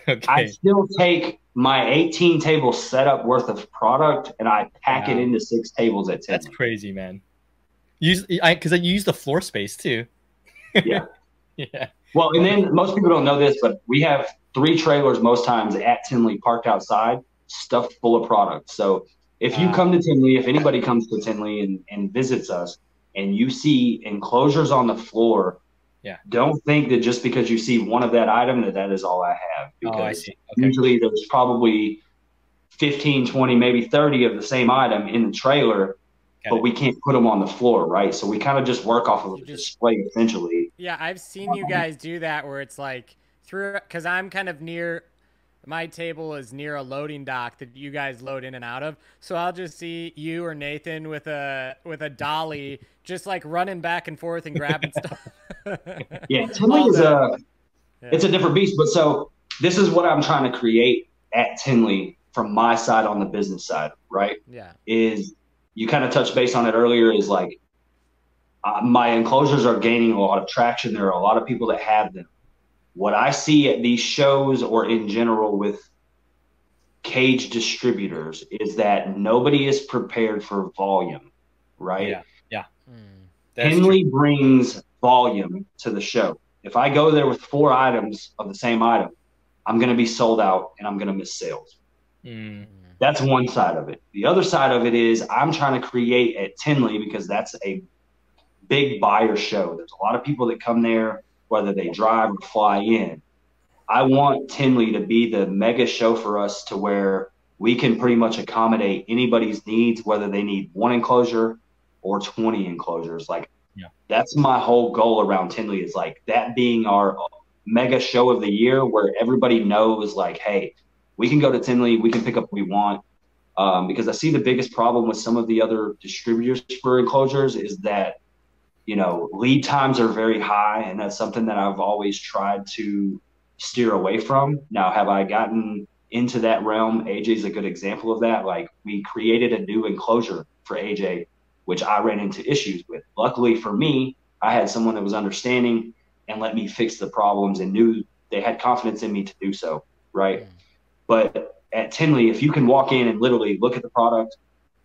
Okay. I still take my 18 table setup worth of product and I pack it into 6 tables at 10. That's crazy, man. Because you use the floor space too. Yeah. Yeah. Well, and then most people don't know this, but we have 3 trailers most times at Tinley parked outside, stuffed full of product. So if you come to Tinley, if anybody comes to Tinley and visits us and you see enclosures on the floor, don't think that just because you see one of that item that is all I have. Because I see. Okay. Usually there's probably 15, 20, maybe 30 of the same item in the trailer, but we can't put them on the floor, right? So we kind of just work off of a display essentially. Yeah, I've seen you guys do that where it's like because I'm kind of near, my table is near a loading dock that you guys load in and out of. So I'll just see you or Nathan with a dolly just like running back and forth and grabbing stuff. Yeah, Tinley is it's a different beast. But so this is what I'm trying to create at Tinley from my side on the business side, right? Yeah. Is you kind of touched base on it earlier, is like my enclosures are gaining a lot of traction. There are a lot of people that have them. What I see at these shows or in general with cage distributors is that nobody is prepared for volume, right? Yeah. Yeah. Henley brings volume to the show. If I go there with 4 items of the same item, I'm going to be sold out and I'm going to miss sales. That's one side of it. The other side of it is I'm trying to create at Tinley, because that's a big buyer show. There's a lot of people that come there, whether they drive or fly in. I want Tinley to be the mega show for us, to where we can pretty much accommodate anybody's needs, whether they need 1 enclosure or 20 enclosures. Like, that's my whole goal around Tinley, is like that being our mega show of the year, where everybody knows like, hey, we can go to Tinley, we can pick up what we want. Because I see the biggest problem with some of the other distributors for enclosures is that, you know, lead times are very high, and that's something that I've always tried to steer away from. Now, have I gotten into that realm? AJ's a good example of that. Like, we created a new enclosure for AJ, which I ran into issues with. Luckily for me, I had someone that was understanding and let me fix the problems, and knew they had confidence in me to do so, right? But at Tinley, if you can walk in and literally look at the product,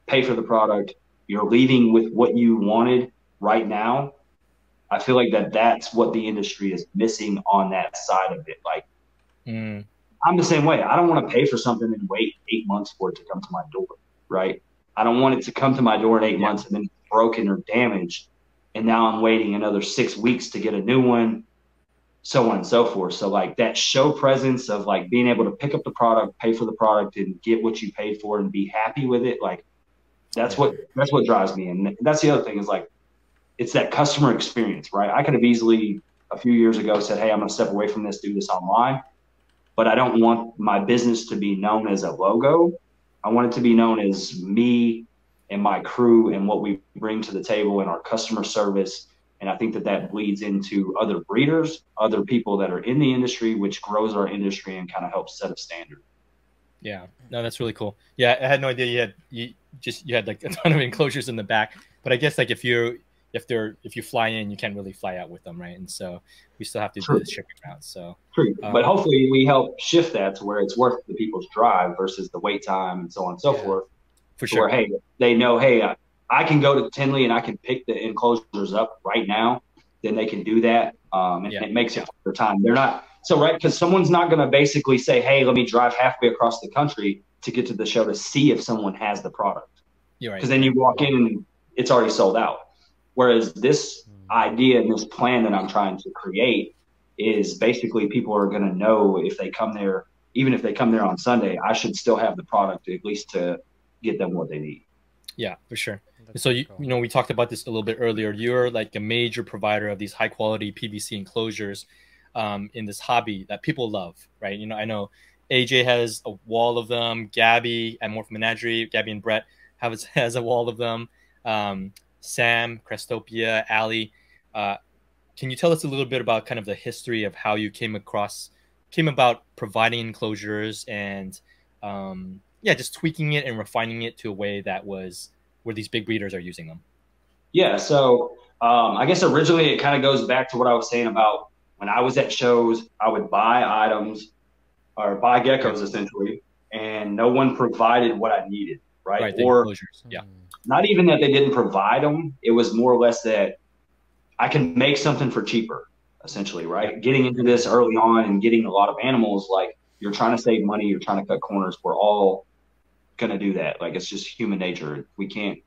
pay for the product, you're leaving with what you wanted right now, I feel like that's what the industry is missing on that side of it. Like, I'm the same way. I don't want to pay for something and wait 8 months for it to come to my door, right? I don't want it to come to my door in 8 months and then it's broken or damaged, and now I'm waiting another 6 weeks to get a new one, so on and so forth. So like that show presence of like being able to pick up the product, pay for the product, and get what you paid for and be happy with it, like that's what drives me. And that's the other thing, is like, it's that customer experience, right? I could have easily a few years ago said, hey, I'm going to step away from this, do this online. But I don't want my business to be known as a logo. I want it to be known as me and my crew and what we bring to the table and our customer service. And I think that bleeds into other breeders, other people that are in the industry, which grows our industry and kind of helps set a standard. Yeah, no, that's really cool. Yeah, I had no idea you had like a ton of enclosures in the back. But I guess like if you fly in, you can't really fly out with them, right? And so we still have to do the shipping route. So true, but hopefully we help shift that to where it's worth the people's drive versus the wait time and so on and so forth. For sure. Where, hey, they know, hey, I can go to Tinley and I can pick the enclosures up right now. Then they can do that, and it makes it for time. They're not so right, because someone's not going to basically say, hey, let me drive halfway across the country to get to the show to see if someone has the product. You're right. Because then you walk in and it's already sold out. Whereas this idea and this plan that I'm trying to create is basically people are going to know if they come there, even if they come there on Sunday, I should still have the product at least to get them what they need. Yeah, for sure. So, you know, we talked about this a little bit earlier. You're like a major provider of these high quality PVC enclosures in this hobby that people love, right? You know, I know AJ has a wall of them. Gabby at Morph Menagerie, Gabby and Brett has a wall of them. Sam, Crestopia, Allie. Can you tell us a little bit about kind of the history of how you came about providing enclosures and just tweaking it and refining it to a way that was where these big breeders are using them? Yeah, so I guess originally it kind of goes back to what I was saying about when I was at shows, I would buy items or buy geckos essentially, and no one provided what I needed, right? Or enclosures. Yeah. Not even that they didn't provide them. It was more or less that I can make something for cheaper, essentially, right? Getting into this early on and getting a lot of animals, like you're trying to save money, you're trying to cut corners. We're all going to do that. Like, it's just human nature. We can't,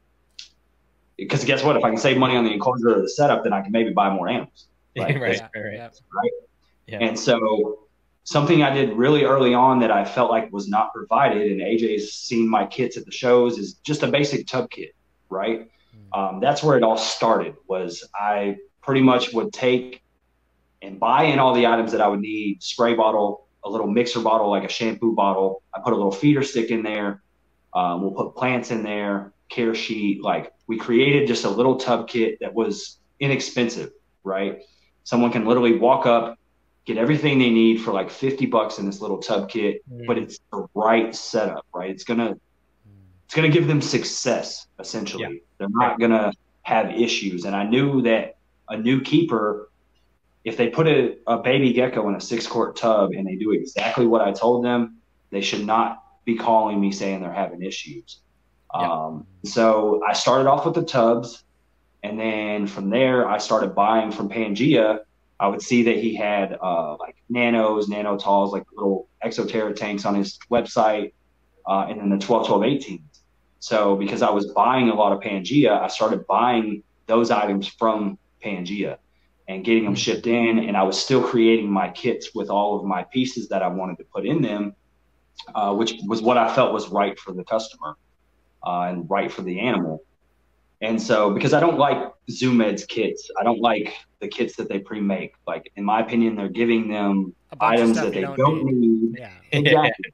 because guess what? If I can save money on the enclosure or the setup, then I can maybe buy more animals. Right? Right. Yeah. And so something I did really early on that I felt like was not provided, and AJ's seen my kits at the shows, is just a basic tub kit, right? That's where it all started. Was I pretty much would take and buy in all the items that I would need: spray bottle, a little mixer bottle, like a shampoo bottle. I put a little feeder stick in there. We'll put plants in there, care sheet. Like, we created just a little tub kit that was inexpensive, right? Someone can literally walk up, get everything they need for like $50 in this little tub kit, but it's the right setup, right? It's gonna give them success, essentially. Yeah. They're not gonna have issues. And I knew that a new keeper, if they put a baby gecko in a 6-quart tub and they do exactly what I told them, they should not be calling me saying they're having issues. Yeah. So I started off with the tubs, and then from there I started buying from Pangea. I would see that he had like nanos, nanotalls, like little Exoterra tanks on his website, and then the 12, 12, 18s. So because I was buying a lot of Pangea, I started buying those items from Pangea and getting them shipped in. And I was still creating my kits with all of my pieces that I wanted to put in them, which was what I felt was right for the customer and right for the animal. And so, because I don't like Zoom Ed's kits, I don't like the kits that they pre-make. Like, in my opinion, they're giving them items that they don't need. Yeah. Exactly.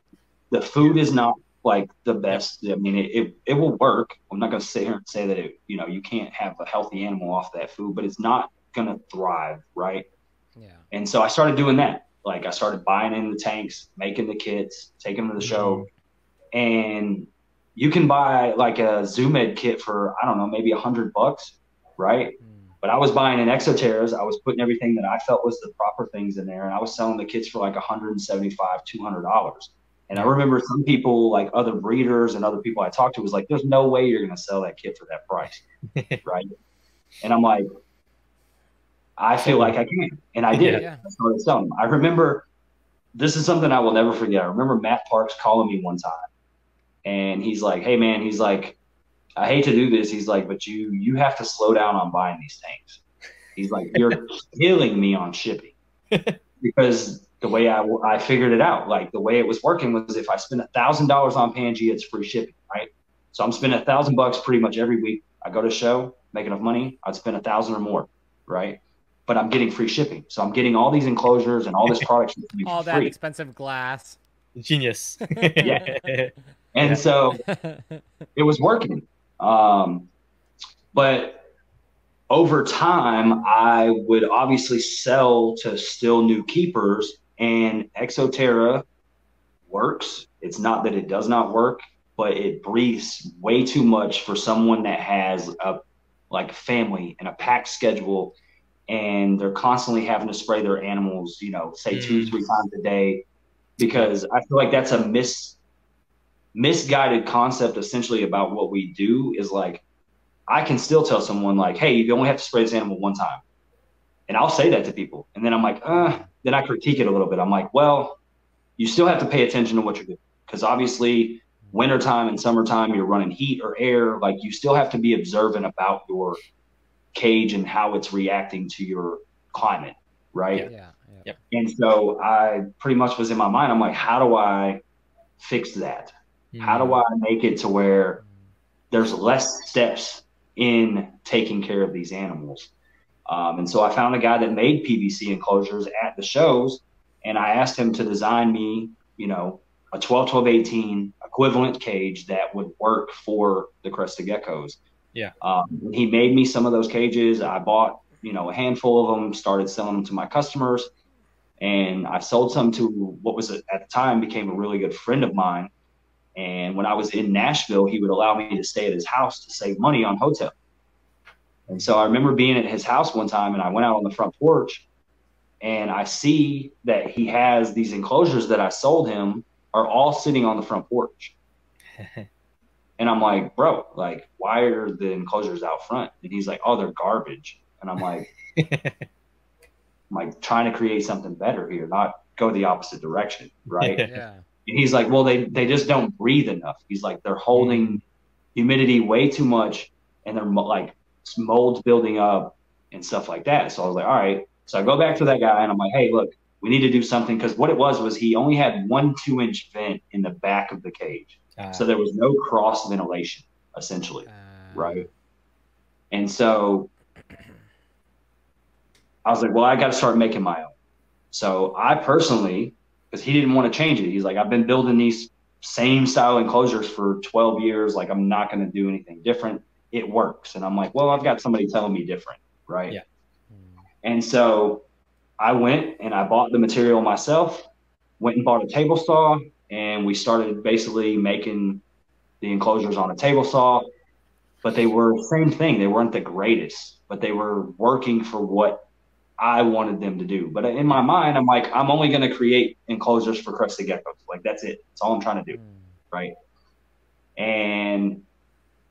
The food is not like the best. I mean, it will work. I'm not going to sit here and say that you can't have a healthy animal off that food, but it's not going to thrive, right? Yeah. And so I started doing that. Like, I started buying in the tanks, making the kits, taking them to the show, and you can buy like a Zoom Ed kit for, I don't know, maybe $100, right? But I was buying in Exoterras. I was putting everything that I felt was the proper things in there, and I was selling the kits for like $175, $200. And I remember some people, like other breeders and other people I talked to, was like, "There's no way you're going to sell that kit for that price," right? And I'm like, I feel like I can, and I did. Yeah. I started selling them. I remember, this is something I will never forget. I remember Matt Parks calling me one time, and he's like, "Hey man," he's like, "I hate to do this." He's like, "But you have to slow down on buying these things." He's like, "You're killing me on shipping," because the way I figured it out, like the way it was working was if I spend $1,000 on Pangea, it's free shipping, right? So I'm spending $1,000 pretty much every week. I go to show, make enough money, I'd spend $1,000 or more, right? But I'm getting free shipping, so I'm getting all these enclosures and all this product all that free. Expensive glass. Genius. Yeah. And so it was working. But over time, I would obviously sell to still new keepers, and Exoterra works. It's not that it does not work, but it breathes way too much for someone that has a family and a packed schedule, and they're constantly having to spray their animals, say 2-3 times a day, because I feel like that's a misguided concept essentially about what we do. Is like, I can still tell someone like, "Hey, you only have to spray this animal one time." And I'll say that to people. And then I'm like, then I critique it a little bit. I'm like, well, you still have to pay attention to what you're doing. Because obviously wintertime and summertime, you're running heat or air. Like, you still have to be observant about your cage and how it's reacting to your climate, right? Yeah. And so I pretty much was in my mind, I'm like, how do I fix that? How do I make it to where there's less steps in taking care of these animals? And so I found a guy that made PVC enclosures at the shows, and I asked him to design me, a 12, 12, 18 equivalent cage that would work for the crested geckos. Yeah. He made me some of those cages. I bought, a handful of them, started selling them to my customers, and I sold some to what was at the time became a really good friend of mine. And when I was in Nashville, he would allow me to stay at his house to save money on hotel. And so I remember being at his house one time, and I went out on the front porch, and I see that he has these enclosures that I sold him are all sitting on the front porch. And I'm like, "Bro, like, why are the enclosures out front?" And he's like, "Oh, they're garbage." And I'm like, trying to create something better here, not go the opposite direction, right? Yeah. And he's like, "Well, they just don't breathe enough." He's like, "They're holding humidity way too much, and they're like molds building up and stuff like that." So I was like, all right. So I go back to that guy, and I'm like, "Hey, look, we need to do something." Because what it was he only had 1 2-inch vent in the back of the cage. So there was no cross ventilation, essentially, right? And so I was like, well, I got to start making my own. So I personally, because he didn't want to change it, he's like, "I've been building these same style enclosures for 12 years. Like, I'm not going to do anything different. It works." And I'm like, well, I've got somebody telling me different, right? Yeah. And so I went and I bought the material myself, went and bought a table saw, and we started basically making the enclosures on a table saw. But they were the same thing. They weren't the greatest, but they were working for what I wanted them to do. But in my mind, I'm like, I'm only going to create enclosures for crested geckos. Like, that's it. That's all I'm trying to do. right? And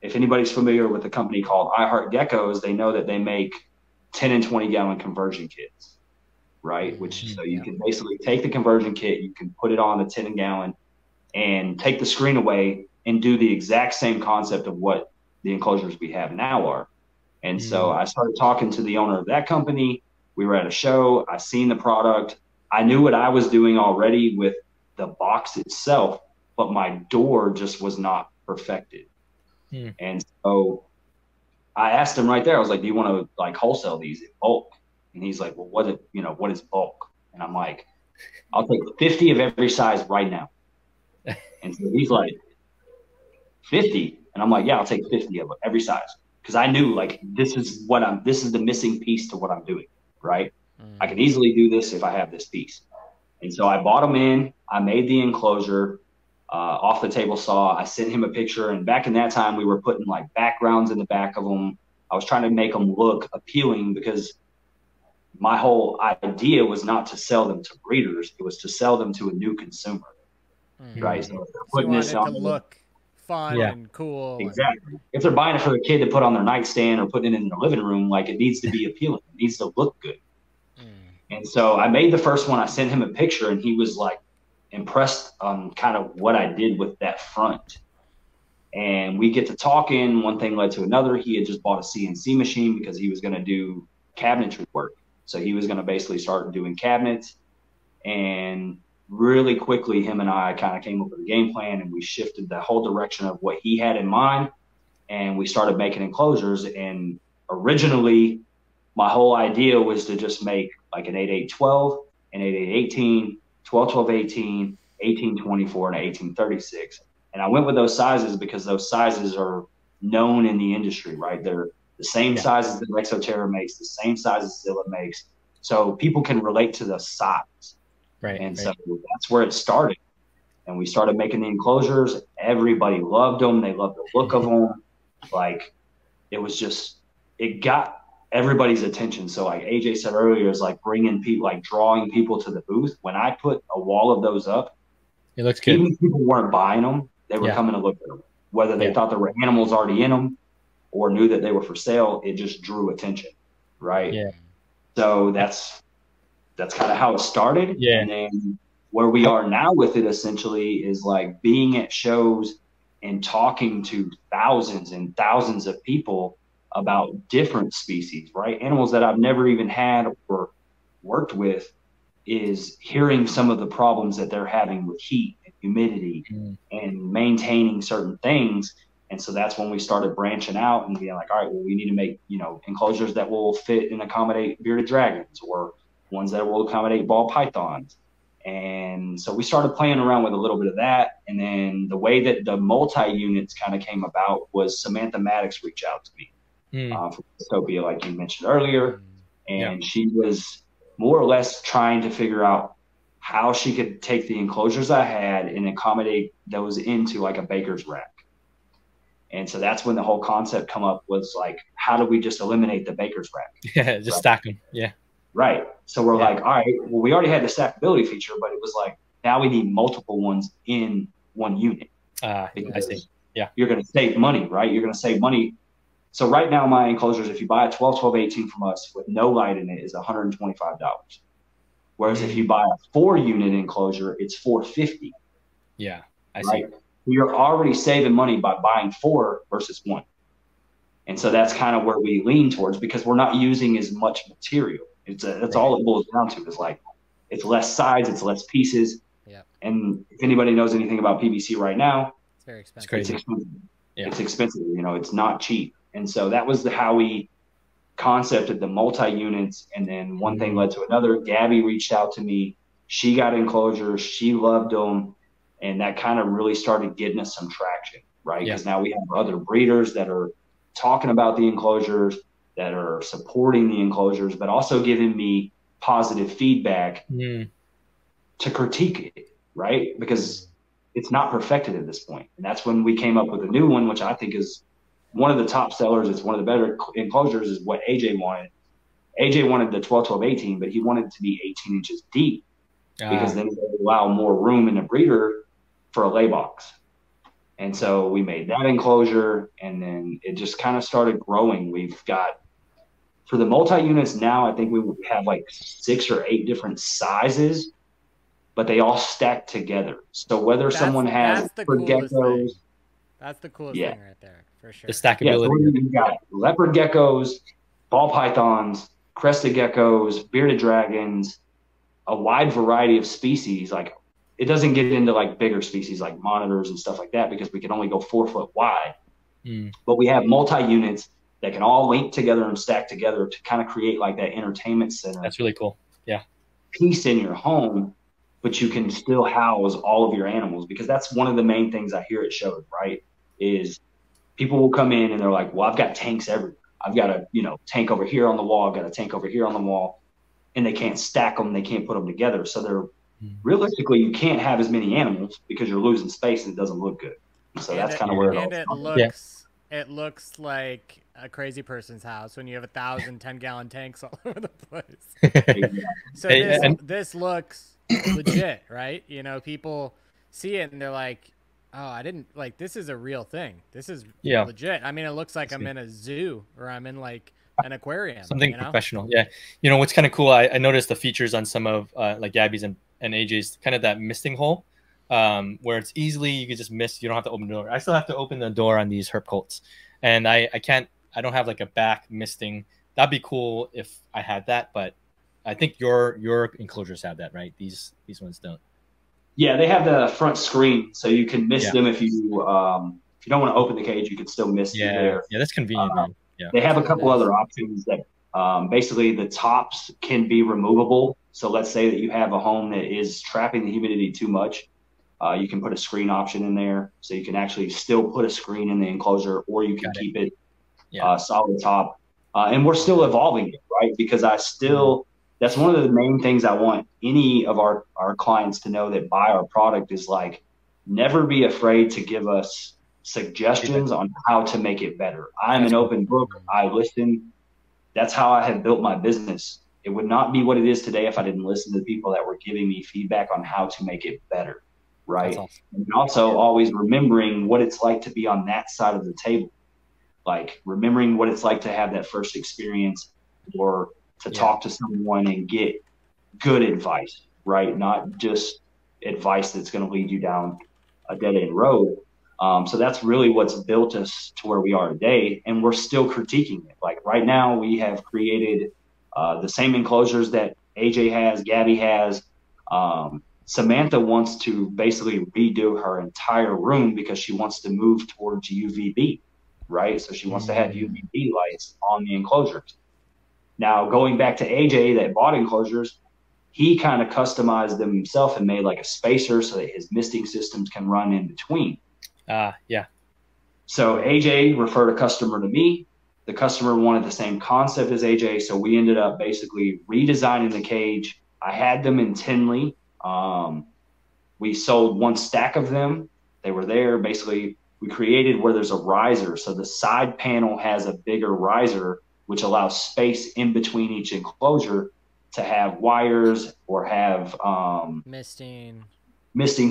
if anybody's familiar with a company called I Heart Geckos, they know that they make 10 and 20 gallon conversion kits, right? Which, so you can basically take the conversion kit, you can put it on the 10 gallon and take the screen away and do the exact same concept of what the enclosures we have now are. And so I started talking to the owner of that company. We were at a show. I seen the product. I knew what I was doing already with the box itself, but my door just was not perfected. And so I asked him right there, I was like, do you want to like wholesale these in bulk? And he's like, well, what is bulk? And I'm like, I'll take 50 of every size right now. And so he's like, 50? And I'm like, yeah, I'll take 50 of every size. Because I knew like this is the missing piece to what I'm doing, right? I can easily do this if I have this piece. And so I bought them in, I made the enclosure off the table saw. I sent him a picture, and back in that time we were putting like backgrounds in the back of them. I was trying to make them look appealing because my whole idea was not to sell them to breeders, it was to sell them to a new consumer. Right? So putting this on to look fun and cool. Exactly. If they're buying it for a kid to put on their nightstand or putting it in their living room, like it needs to be appealing. It needs to look good. And so I made the first one. I sent him a picture, and he was like impressed on kind of what I did with that front. And we get to talking. One thing led to another. He had just bought a CNC machine because he was going to do cabinetry work. So he was going to basically start doing cabinets. And really quickly, him and I kind of came up with a game plan, and we shifted the whole direction of what he had in mind. And we started making enclosures. And originally, my whole idea was to just make like an 8/8/12, an 8/8/18, 12/12/18, 18/24, and 18/36. And I went with those sizes because those sizes are known in the industry, right? They're the same sizes that Exoterra makes, the same sizes Zilla makes. So people can relate to the size. Right. And so that's where it started. And we started making the enclosures. Everybody loved them. They loved the look of them. Like, it was just, it got everybody's attention. So like AJ said earlier, is like bringing people, like drawing people to the booth. When I put a wall of those up, it looks good. Even if people weren't buying them, they were coming to look at them. Whether they thought there were animals already in them or knew that they were for sale, it just drew attention, right? Yeah. So that's kind of how it started. Yeah. And then where we are now with it essentially is like being at shows and talking to thousands and thousands of people about different species, right? Animals that I've never even had or worked with, is hearing some of the problems that they're having with heat and humidity and maintaining certain things. And so that's when we started branching out and being like, all right, well, we need to make, enclosures that will fit and accommodate bearded dragons, or ones that will accommodate ball pythons. And so we started playing around with a little bit of that. And then the way that the multi-units kind of came about was Samantha Maddox reached out to me from Dystopia, like you mentioned earlier. And she was more or less trying to figure out how she could take the enclosures I had and accommodate those into like a baker's rack. And so that's when the whole concept come up, was like, how do we just eliminate the baker's rack? Yeah, just stack them. Yeah. Right. So we're like, all right, well, we already had the stackability feature, but it was like, now we need multiple ones in one unit. I see. Yeah. You're going to save money, right? You're going to save money. So right now, my enclosures, if you buy a 12/12/18 from us with no light in it, is $125. Whereas if you buy a 4-unit enclosure, it's $450. Yeah, I see. You're already saving money by buying 4 versus 1. And so that's kind of where we lean towards, because we're not using as much material. That's all it boils down to, is like, it's less sides, it's less pieces. Yeah. And if anybody knows anything about PVC right now, it's very expensive. It's crazy. It's expensive. Yeah. It's expensive. It's not cheap. And so that was how we concepted the multi-units. And then one thing led to another. Gabby reached out to me. She got enclosures. She loved them. And that kind of really started getting us some traction, right? Because now we have other breeders that are talking about the enclosures, that are supporting the enclosures, but also giving me positive feedback to critique it, right? Because it's not perfected at this point. And that's when we came up with a new one, which I think is one of the top sellers. It's one of the better enclosures, is what AJ wanted. AJ wanted the 12/12/18, but he wanted it to be 18 inches deep because then it would allow more room in the breeder for a lay box. And so we made that enclosure, and then it just kind of started growing. We've got, for the multi-units now, I think we have like 6 or 8 different sizes, but they all stack together. So whether someone has that's the coolest geckos, thing. That's the coolest thing right there, for sure. The stackability. So you've got leopard geckos, ball pythons, crested geckos, bearded dragons, a wide variety of species. Like, it doesn't get into like bigger species like monitors and stuff like that because we can only go 4 foot wide. But we have multi-units that can all link together and stack together to kind of create like that entertainment center. That's really cool. Yeah. Piece in your home, but you can still house all of your animals, because that's one of the main things I hear at shows, right? Is people will come in and they're like, well, I've got tanks everywhere. I've got a, tank over here on the wall. I've got a tank over here on the wall, and they can't stack them. They can't put them together. So they're realistically, you can't have as many animals because you're losing space and it doesn't look good. So that's kind of where it looks like a crazy person's house when you have 1,000 10-gallon tanks all over the place. So this looks legit, right? People see it and they're like, oh, I didn't like, this is a real thing. This is legit. I mean, it looks like I'm in a zoo or I'm in like an aquarium. Something professional. Yeah. What's kind of cool, I noticed the features on some of like Gabby's and AJ's, kind of that misting hole, where it's easily, you can just mist. You don't have to open the door. I still have to open the door on these herp colts, and I don't have like a back misting. That'd be cool if I had that, but I think your enclosures have that, right? These ones don't. Yeah, they have the front screen, so you can mist them if you don't want to open the cage. You can still mist it there. Yeah, that's convenient, man. Yeah. They have a couple other options that basically the tops can be removable. So let's say that you have a home that is trapping the humidity too much. You can put a screen option in there, so you can actually still put a screen in the enclosure, or you can keep it solid top. And we're still evolving it, right? Because that's one of the main things I want any of our clients to know that buy our product is like, never be afraid to give us suggestions on how to make it better. I'm an open book. I listen. That's how I have built my business. It would not be what it is today if I didn't listen to the people that were giving me feedback on how to make it better, right? Awesome. And also always remembering what it's like to be on that side of the table, like remembering what it's like to have that first experience, or to talk to someone and get good advice, right? Not just advice that's going to lead you down a dead-end road. So that's really what's built us to where we are today, and we're still critiquing it. Like right now, we have created the same enclosures that AJ has, Gabby has. Samantha wants to basically redo her entire room because she wants to move towards UVB, right? So she wants to have UVB lights on the enclosures. Now, going back to AJ that bought enclosures, he kind of customized them himself and made like a spacer so that his misting systems can run in between. Yeah. So AJ referred a customer to me. The customer wanted the same concept as AJ, so we ended up basically redesigning the cage. I had them in Tinley. We sold 1 stack of them. They were there. Basically, we created where there's a riser. So the side panel has a bigger riser, which allows space in between each enclosure to have wires or have misting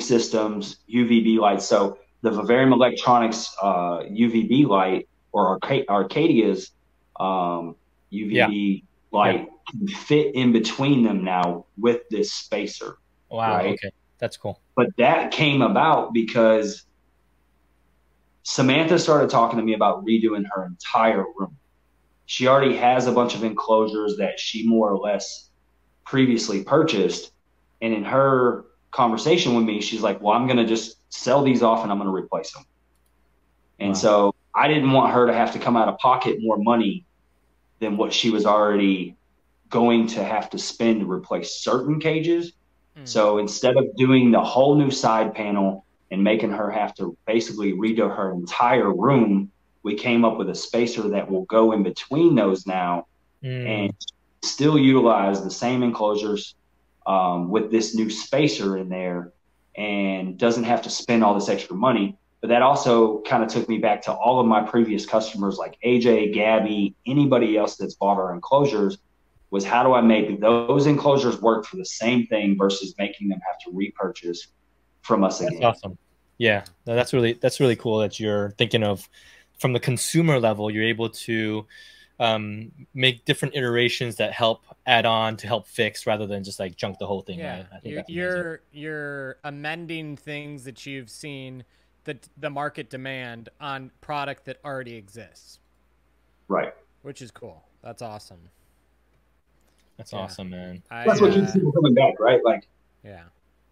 systems, UVB lights. So the Vivarium Electronics UVB light, or Arcadia's UVB light, can fit in between them now with this spacer. Wow, right? Okay, that's cool. But that came about because Samantha started talking to me about redoing her entire room. She already has a bunch of enclosures that she more or less previously purchased. And in her conversation with me, she's like, well, I'm going to just sell these off and I'm going to replace them. And so I didn't want her to have to come out of pocket more money than what she was already going to have to spend to replace certain cages. So instead of doing the whole new side panel and making her have to basically redo her entire room, we came up with a spacer that will go in between those now and still utilize the same enclosures with this new spacer in there, and doesn't have to spend all this extra money. But that also kind of took me back to all of my previous customers like AJ, Gabby, anybody else that's bought our enclosures, was how do I make those enclosures work for the same thing versus making them have to repurchase from us again. That's awesome. Yeah, no, that's really cool that you're thinking of from the consumer level. You're able to make different iterations that help add on to help fix rather than just like junk the whole thing. Yeah, Right? I think that's amazing. you're amending things that you've seen that the market demand on product that already exists. Right. Which is cool. That's awesome. That's awesome, man. That's what keeps people coming back, right? Like, yeah.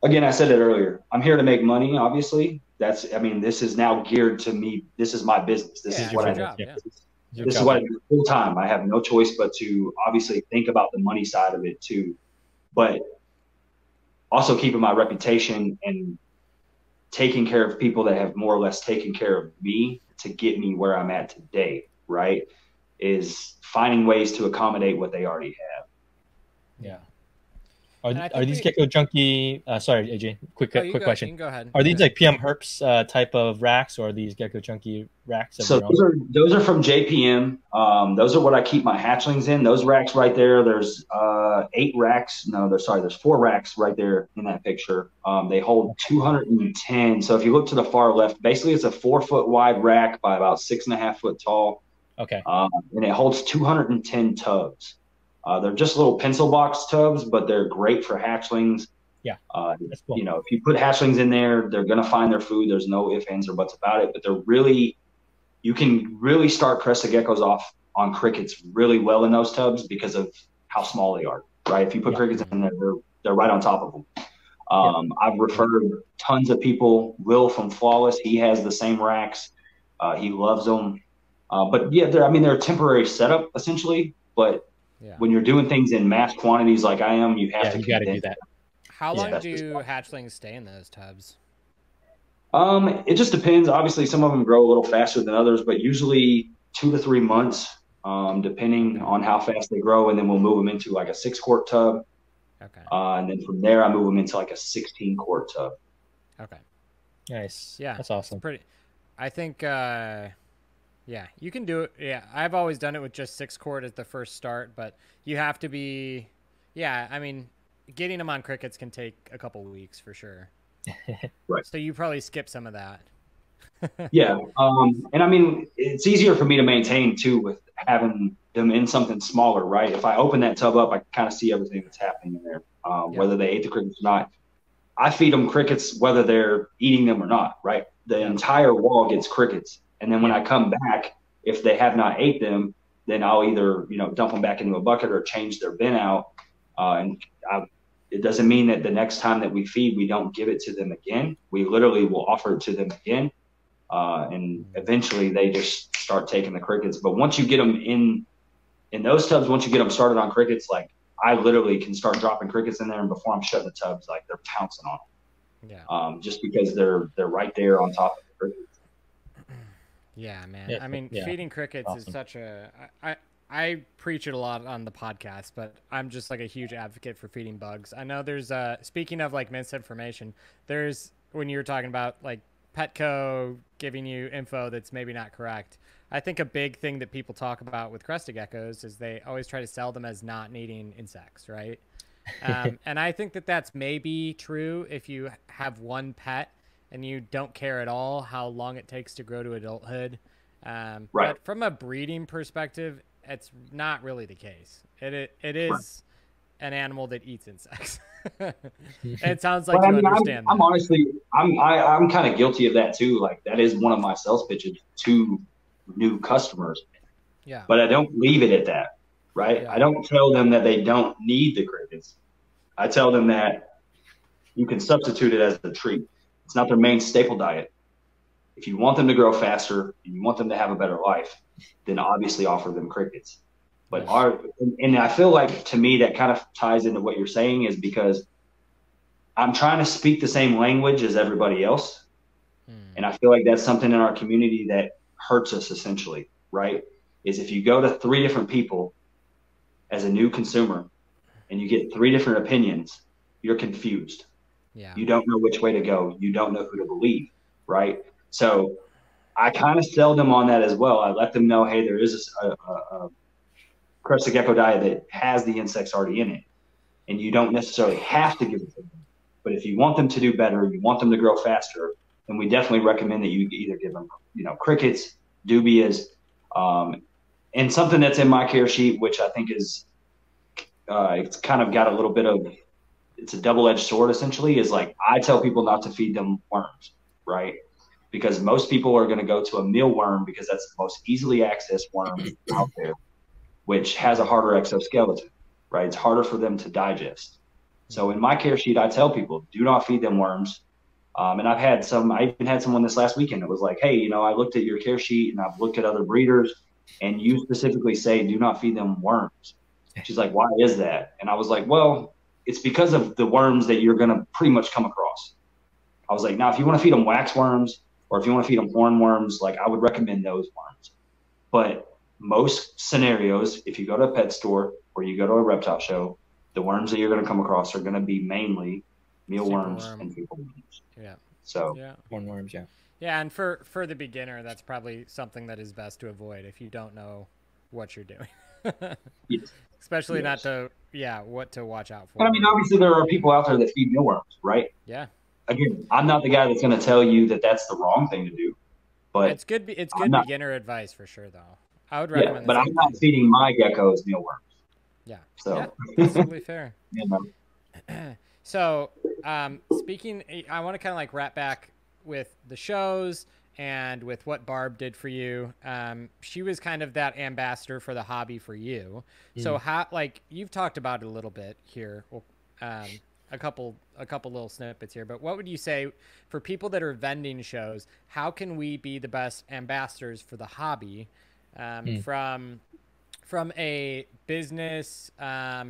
Again, I said it earlier. I'm here to make money. Obviously, this is now geared to me. This is my business. This is what I do. This is what I do full time. I have no choice but to obviously think about the money side of it too, but also keeping my reputation and taking care of people that have more or less taken care of me to get me where I'm at today. Right? Is finding ways to accommodate what they already have. Yeah. Are these Gecko Junkie? Sorry, AJ. Quick question. You can go ahead. Are these like PM Herps type of racks, or are these Gecko Junkie racks? So those are from JPM. Those are what I keep my hatchlings in. Those racks right there. There's 8 racks. No, there's 4 racks right there in that picture. They hold 210. So if you look to the far left, basically it's a 4-foot wide rack by about 6.5 foot tall. Okay. And it holds 210 tubs. They're just little pencil box tubs, but they're great for hatchlings. Yeah. That's cool. You know, if you put hatchlings in there, they're going to find their food. There's no ifs, ands, or buts about it. But you can really start crested geckos off on crickets really well in those tubs because of how small they are, right? If you put crickets in there, they're right on top of them. I've referred tons of people. Will from Flawless, he has the same racks. He loves them. But yeah, they're a temporary setup essentially, but when you're doing things in mass quantities like I am, you have to do that. How long do hatchlings stay in those tubs? It just depends. Obviously, some of them grow a little faster than others, but usually 2 to 3 months, depending on how fast they grow. And then we'll move them into like a 6-quart tub. Okay. And then from there, I move them into like a 16-quart tub. Okay. Nice. Yeah. That's awesome. I think, yeah, you can do it. Yeah, I've always done it with just 6-quart as the first start, but you have to be, getting them on crickets can take a couple weeks for sure. Right. So you probably skip some of that. Yeah. And it's easier for me to maintain too with having them in something smaller, right? If I open that tub up, I kind of see everything that's happening in there, whether they ate the crickets or not. I feed them crickets whether they're eating them or not, right? The entire wall gets crickets. And then when I come back, if they have not ate them, then I'll either, dump them back into a bucket or change their bin out. It doesn't mean that the next time that we feed, we don't give it to them again. We literally will offer it to them again. And eventually they just start taking the crickets. But once you get them in those tubs, once you get them started on crickets, like I literally can start dropping crickets in there. And before I'm shutting the tubs, like they're pouncing on them. Yeah. Just because they're right there on top of the crickets. Yeah, man. Feeding crickets is such a I preach it a lot on the podcast, but I'm just like a huge advocate for feeding bugs. I know there's speaking of like misinformation, there's when you're talking about like Petco giving you info that's maybe not correct. I think a big thing that people talk about with crested geckos is they always try to sell them as not needing insects, right? And I think that that's maybe true if you have one pet and you don't care at all how long it takes to grow to adulthood. Right. But from a breeding perspective, it's not really the case. It is an animal that eats insects. It sounds like you understand that. I'm kind of guilty of that too. Like that is one of my sales pitches to new customers. Yeah. But I don't leave it at that, right? Yeah. I don't tell them that they don't need the crickets. I tell them that you can substitute it as a treat. It's not their main staple diet. If you want them to grow faster and you want them to have a better life, then obviously offer them crickets. But and I feel like to me that kind of ties into what you're saying is because I'm trying to speak the same language as everybody else. And I feel like that's something in our community that hurts us essentially, right? Is if you go to 3 different people as a new consumer and you get 3 different opinions, you're confused. Yeah. You don't know which way to go. You don't know who to believe, right? So I kind of sell them on that as well. I let them know, hey, there is a crested gecko diet that has the insects already in it, and you don't necessarily have to give it to them. But if you want them to do better, you want them to grow faster, then we definitely recommend that you either give them, crickets, dubias, and something that's in my care sheet, which I think is, it's kind of got a little bit of, it's a double-edged sword essentially, is like, I tell people not to feed them worms, right? Because most people are going to go to a mealworm because that's the most easily accessed worm out there, which has a harder exoskeleton, right? It's harder for them to digest. So in my care sheet, I tell people, do not feed them worms. And I even had someone this last weekend that was like, hey, I looked at your care sheet and I've looked at other breeders, and you specifically say, do not feed them worms. She's like, why is that? And I was like, well, it's because of the worms that you're going to pretty much come across. I was like, now, if you want to feed them wax worms, or if you want to feed them hornworms, like, I would recommend those worms. But most scenarios, if you go to a pet store or you go to a reptile show, the worms that you're going to come across are going to be mainly mealworms and people worms. Yeah. So hornworms, yeah. Yeah, and for the beginner, that's probably something that is best to avoid if you don't know what you're doing. Yes. Especially not to, what to watch out for. But I mean, obviously there are people out there that feed mealworms, right? Yeah. Again, I'm not the guy that's going to tell you that that's the wrong thing to do, but it's good beginner advice for sure, though. I would recommend. Yeah, but I'm not feeding my geckos mealworms. Yeah. So yeah, that's totally fair. Yeah. So, speaking, I want to kind of like wrap back with the shows and with what Barb did for you. She was kind of that ambassador for the hobby for you. So how, like, you've talked about it a little bit here, a couple little snippets here, but what would you say for people that are vending shows? How can we be the best ambassadors for the hobby, from a business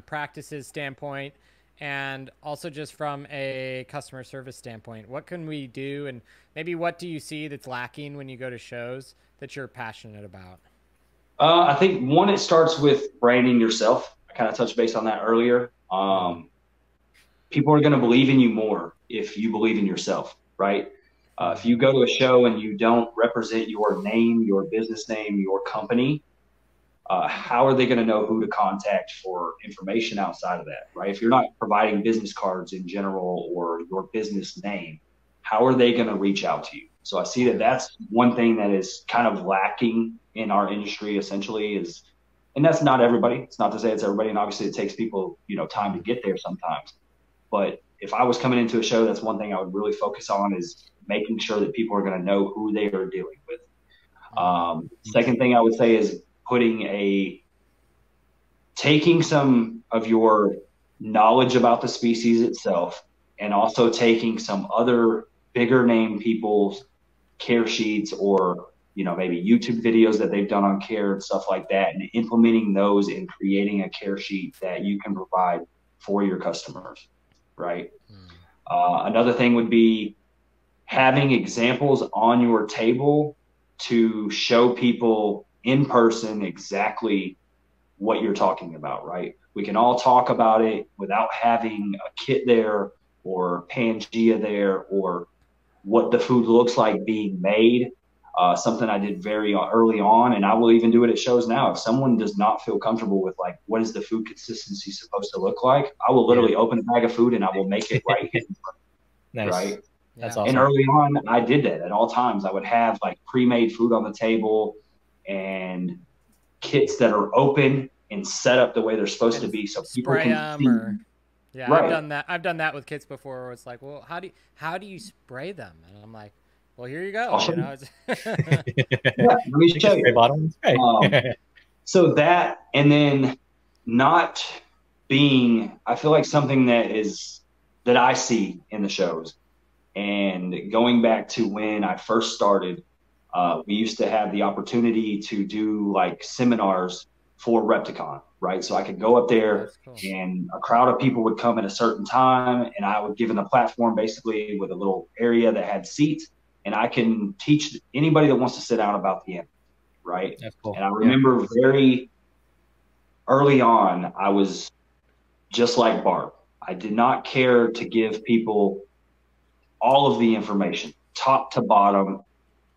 practices standpoint, and also just from a customer service standpoint? What can we do, and maybe what do you see that's lacking when you go to shows that you're passionate about? I think one, it starts with branding yourself. I kind of touched base on that earlier. People are going to believe in you more if you believe in yourself, right? If you go to a show and you don't represent your name, your business name, your company, how are they going to know who to contact for information outside of that, right? If you're not providing business cards in general or your business name, how are they going to reach out to you? So I see that that's one thing that is kind of lacking in our industry essentially is, and that's not everybody. It's not to say it's everybody. And obviously it takes people, time to get there sometimes. But if I was coming into a show, that's one thing I would really focus on is making sure that people are going to know who they are dealing with. Second thing I would say is taking some of your knowledge about the species itself and also taking some other bigger name people's care sheets or, maybe YouTube videos that they've done on care and stuff like that, and implementing those and creating a care sheet that you can provide for your customers. Right. Another thing would be having examples on your table to show people in person exactly what you're talking about, right? We can all talk about it without having a kit there or Pangea there or what the food looks like being made. Something I did very early on, and I will even do it at shows now. If someone does not feel comfortable with like, what is the food consistency supposed to look like? I will literally open a bag of food and I will make it right here. Nice. Right. That's awesome. And early on, I did that at all times. I would have like pre-made food on the table and kits that are open and set up the way they're supposed to be, so people can see. Yeah, right. I've done that with kits before. Where it's like, well, how do you spray them? And I'm like, well, here you go. I'll show you. Yeah, let me show you. So that, and then not being, I feel like something that I see in the shows, and going back to when I first started, we used to have the opportunity to do like seminars for Repticon, right? So I could go up there and a crowd of people would come at a certain time, and I would give them a platform basically with a little area that had seats, and I can teach anybody that wants to sit down about the animal, right? That's cool. And I remember very early on, I was just like Barb. I did not care to give people all of the information, top to bottom,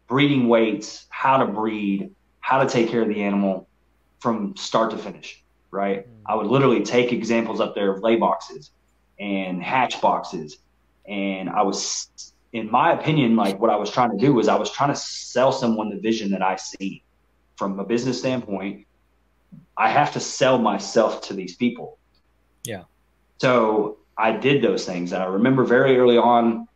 breeding weights, how to breed, how to take care of the animal from start to finish, right? I would literally take examples up there of lay boxes and hatch boxes, and I was in my opinion, like what I was trying to do was I was trying to sell someone the vision that I see from a business standpoint. I have to sell myself to these people. Yeah. So I did those things. And I remember very early on,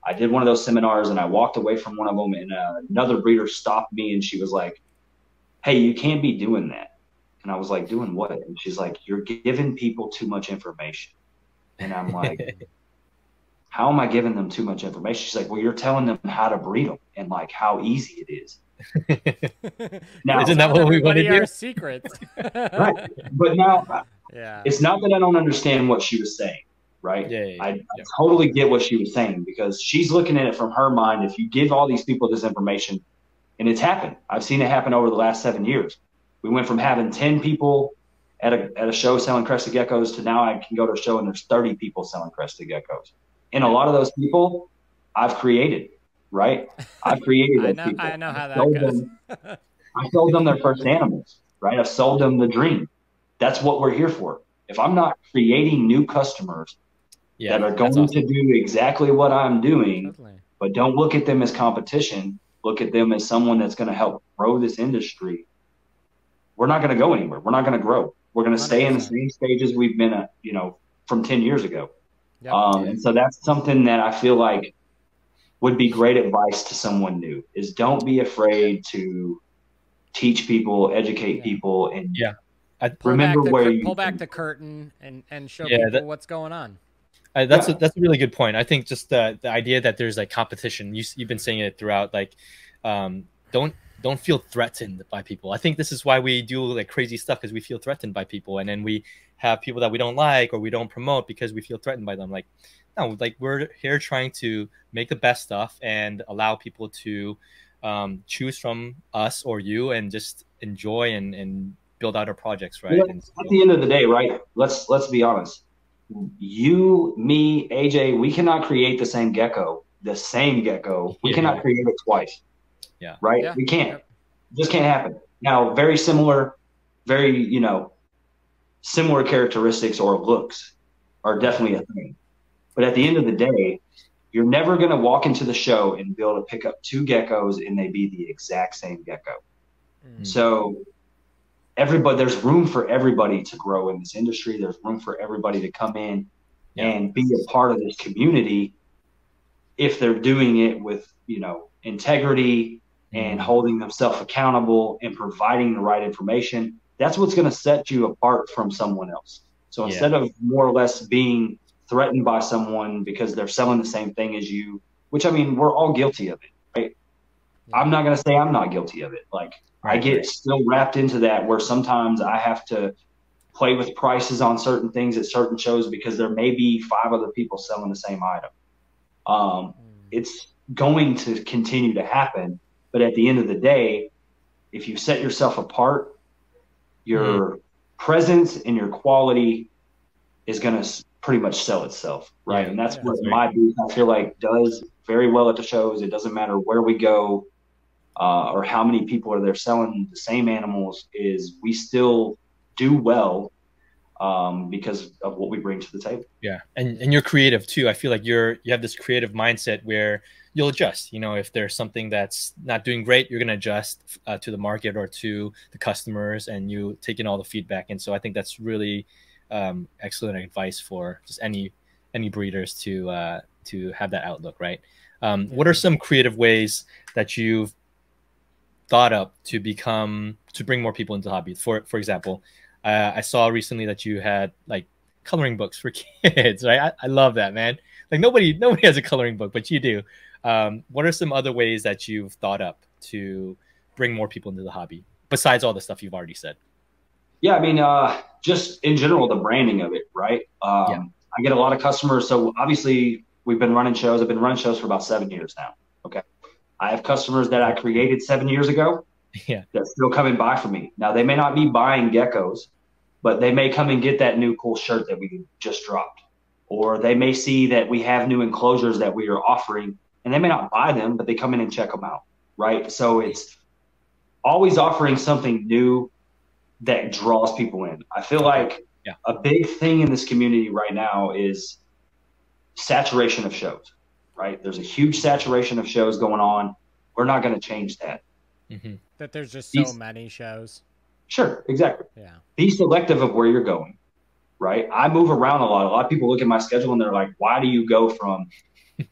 I did one of those seminars and I walked away from one of them, and another breeder stopped me and she was like, "Hey, you can't be doing that." And I was like, "Doing what?" And she's like, "You're giving people too much information." And I'm like, "How am I giving them too much information?" She's like, "Well, you're telling them how to breed them and like how easy it is." Now, isn't that what we want to do? Our secrets. Right. But now, yeah, it's not that I don't understand what she was saying, right? Yeah. I totally get what she was saying, because she's looking at it from her mind. If you give all these people this information, and it's happened. I've seen it happen over the last 7 years. We went from having 10 people at a show selling crested geckos to now I can go to a show and there's 30 people selling crested geckos. And a lot of those people I've created, right? I've created those people. I know how that goes. I sold them their first animals, right? I've sold them the dream. That's what we're here for. If I'm not creating new customers that are going to do exactly what I'm doing, but don't look at them as competition, look at them as someone that's going to help grow this industry, we're not going to go anywhere. We're not going to grow. We're going to stay in the same stages we've been at, from 10 years ago. Yep. And so that's something that I feel like would be great advice to someone new, is don't be afraid to teach people, educate people, and remember where you pull back the curtain and show people what's going on. That's a really good point. I think just the idea that there's like competition, you've been saying it throughout, like don't feel threatened by people. I think this is why we do like crazy stuff, because we feel threatened by people, and then we have people that we don't like or we don't promote because we feel threatened by them. Like, no, like we're here trying to make the best stuff and allow people to choose from us or you and just enjoy and build out our projects, right? At the end of the day, right? Let's be honest. You, me, AJ, we cannot create the same gecko. We cannot create it twice. Yeah. Right? Yeah. We can't. It just can't happen. Now, very similar, similar characteristics or looks are definitely a thing. But at the end of the day, you're never going to walk into the show and be able to pick up two geckos and they be the exact same gecko. Mm. So there's room for everybody to grow in this industry. There's room for everybody to come in and be a part of this community if they're doing it with, integrity and holding themselves accountable and providing the right information. That's what's going to set you apart from someone else. So instead of more or less being threatened by someone because they're selling the same thing as you, which, I mean, we're all guilty of it, right? Yeah. I'm not going to say I'm not guilty of it. Like, I get still wrapped into that, where sometimes I have to play with prices on certain things at certain shows because there may be 5 other people selling the same item. It's going to continue to happen. But at the end of the day, if you set yourself apart, your presence and your quality is going to pretty much sell itself, right? Yeah, and that's what my booth, I feel like, does very well at the shows. It doesn't matter where we go or how many people are there selling the same animals, is we still do well because of what we bring to the table. Yeah, and you're creative too. I feel like you have this creative mindset where you'll adjust. If there's something that's not doing great, you're going to adjust to the market or to the customers, and you take in all the feedback. And so I think that's really excellent advice for just any breeders to have that outlook, right? What are some creative ways that you've thought up to bring more people into the hobby? For example, I saw recently that you had like coloring books for kids, right? I love that, man. Like nobody has a coloring book, but you do. What are some other ways that you've thought up to bring more people into the hobby besides all the stuff you've already said? Yeah, I mean, just in general, the branding of it, right? I get a lot of customers. So obviously we've been running shows. I've been running shows for about 7 years now. Okay. I have customers that I created 7 years ago that's still coming by from me. Now, they may not be buying geckos, but they may come and get that new cool shirt that we just dropped. Or they may see that we have new enclosures that we are offering, and they may not buy them, but they come in and check them out, right? So it's always offering something new that draws people in. I feel like a big thing in this community right now is saturation of shows. right? There's a huge saturation of shows going on. We're not going to change that. That there's just so many shows. Sure, exactly. Yeah. Be selective of where you're going, right? I move around a lot. A lot of people look at my schedule and they're like, why do you go from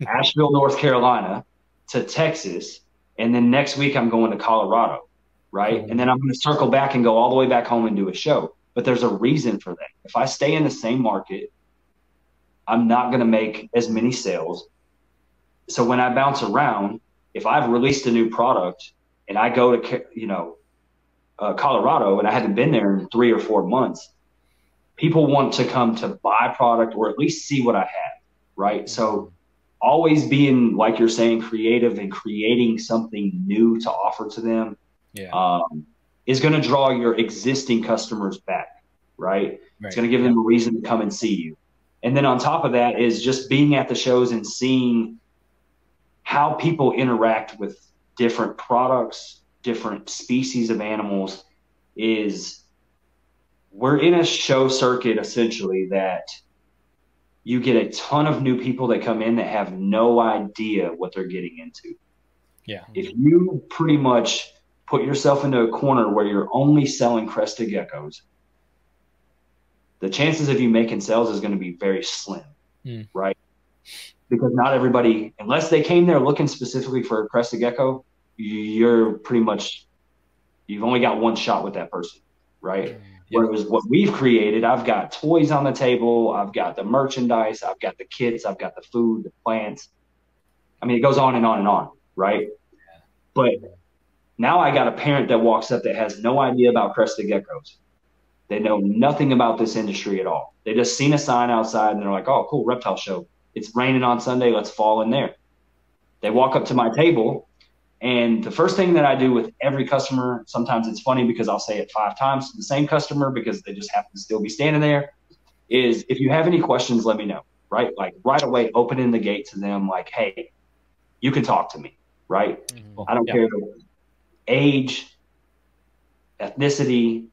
Asheville, North Carolina to Texas, and then next week I'm going to Colorado, right? And then I'm going to circle back and go all the way back home and do a show. But there's a reason for that. If I stay in the same market, I'm not going to make as many sales. So when I bounce around, if I've released a new product and I go to, Colorado and I haven't been there in 3 or 4 months, people want to come to buy product or at least see what I have, right? So always being, like you're saying, creative and creating something new to offer to them is going to draw your existing customers back, right? It's going to give them a reason to come and see you. And then on top of that is just being at the shows and seeing how people interact with different products, different species of animals. We're in a show circuit essentially that you get a ton of new people that come in that have no idea what they're getting into. Yeah. If you pretty much put yourself into a corner where you're only selling crested geckos, the chances of you making sales is going to be very slim, right? Because not everybody, unless they came there looking specifically for a crested gecko, you're pretty much, you've only got one shot with that person, right? Whereas what we've created, I've got toys on the table, I've got the merchandise, I've got the kits, I've got the food, the plants. I mean, it goes on and on and on, right? But now I got a parent that walks up that has no idea about crested geckos. They know nothing about this industry at all. They just seen a sign outside and they're like, oh, cool, reptile show. It's raining on Sunday. Let's fall in there. They walk up to my table, and the first thing that I do with every customer, sometimes it's funny because I'll say it 5 times to the same customer because they just happen to still be standing there, is if you have any questions, let me know, right? Like right away, opening the gate to them like, hey, you can talk to me, right? I don't care age, ethnicity,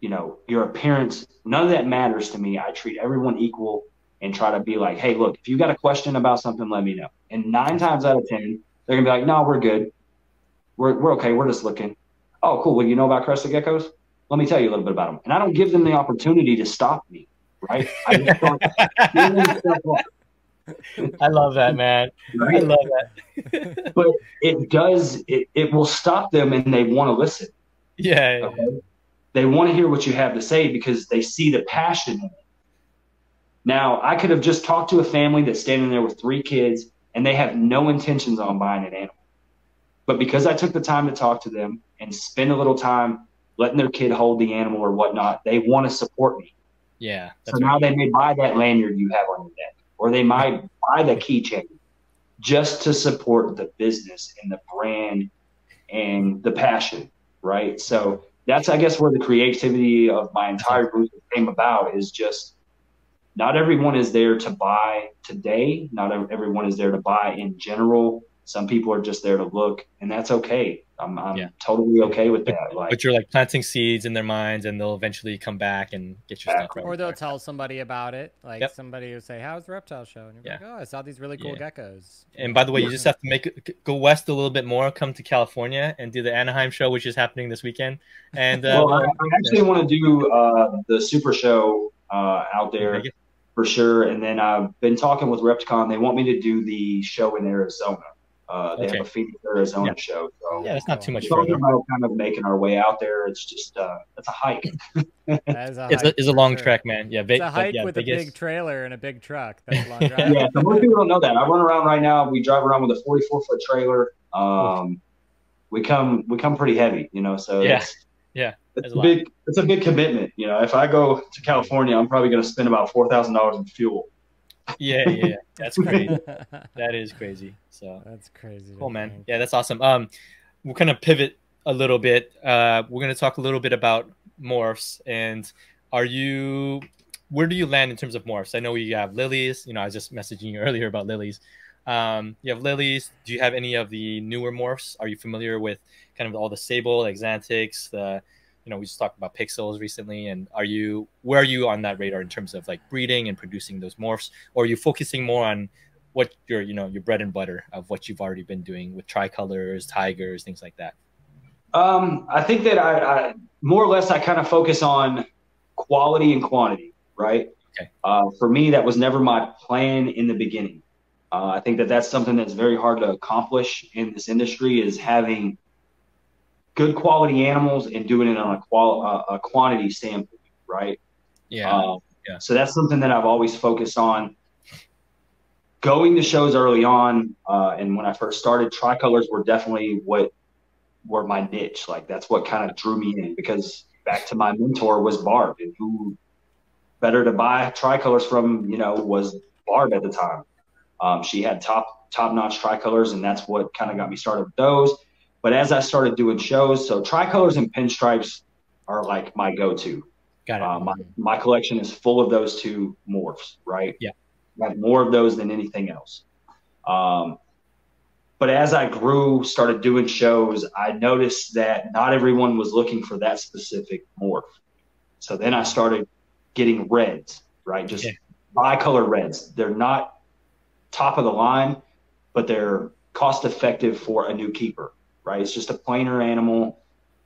your appearance, none of that matters to me. I treat everyone equal and try to be like, hey, look, if you got a question about something, let me know. And 9 times out of 10, they're going to be like, no, we're good. We're okay. We're just looking. Oh, cool. Well, you know about crested geckos? Let me tell you a little bit about them. And I don't give them the opportunity to stop me, right? I just start giving stuff off. I love that, man. Right? I love that. But it will stop them and they want to listen. Yeah. Okay? They want to hear what you have to say because they see the passion in it. Now, I could have just talked to a family that's standing there with 3 kids and they have no intentions on buying an animal. But because I took the time to talk to them and spend a little time letting their kid hold the animal or whatnot, they want to support me. Yeah. So now they may buy that lanyard you have on your neck, or they might buy the keychain just to support the business and the brand and the passion, right? So that's, I guess, where the creativity of my entire group came about, is just not everyone is there to buy today. Not everyone is there to buy in general. Some people are just there to look, and that's okay. I'm totally okay with that. But you're like planting seeds in their minds, and they'll eventually come back and get your stuff. Or they'll tell somebody about it. Like somebody will say, how's the reptile show? And you're like, oh, I saw these really cool geckos. And by the way, you just have to go west a little bit more, come to California and do the Anaheim show, which is happening this weekend. And well, I actually want to do the super show out there for sure. And then I've been talking with Repticon. They want me to do the show in Arizona. They have a Phoenix, Arizona show. So it's not too much further. About kind of making our way out there. It's just it's a hike. It's a long trek, man. Yeah, it's a hike with a big trailer and a big truck. That's a long drive. Yeah, so most people don't know that. I run around right now. We drive around with a 44-foot trailer. We come pretty heavy, so it's a big commitment. If I go to California, I'm probably going to spend about $4,000 in fuel. Yeah, that's crazy. That is crazy. So that's crazy. Cool, man. Yeah, that's awesome. We're gonna pivot a little bit. We're gonna talk a little bit about morphs. And where do you land in terms of morphs? I know you have lilies. I was just messaging you earlier about lilies. You have lilies. Do you have any of the newer morphs? Are you familiar with kind of all the sable, exantics, we just talked about pixels recently, and where are you on that radar in terms of like breeding and producing those morphs? Or are you focusing more on what your your bread and butter of what you've already been doing with tricolors, tigers, things like that? I think that I more or less I kind of focus on quality and quantity, right? Okay. For me, that was never my plan in the beginning. I think that that's something that's very hard to accomplish in this industry, is having good quality animals and doing it on a quantity standpoint, right? Yeah. So that's something that I've always focused on. Going to shows early on, and when I first started, tricolors were definitely what were my niche. Like, that's what kind of drew me in, because back to my mentor was Barb, and who better to buy tricolors from, was Barb at the time. She had top-notch tricolors, and that's what kind of got me started with those. But as I started doing shows, so tricolors and pinstripes are like my go-to. Got it. My collection is full of those two morphs, right? Yeah. I have more of those than anything else. But as I grew, started doing shows, I noticed that not everyone was looking for that specific morph. So then I started getting reds, right? Just bicolor reds. They're not top of the line, but they're cost effective for a new keeper, right? It's just a plainer animal.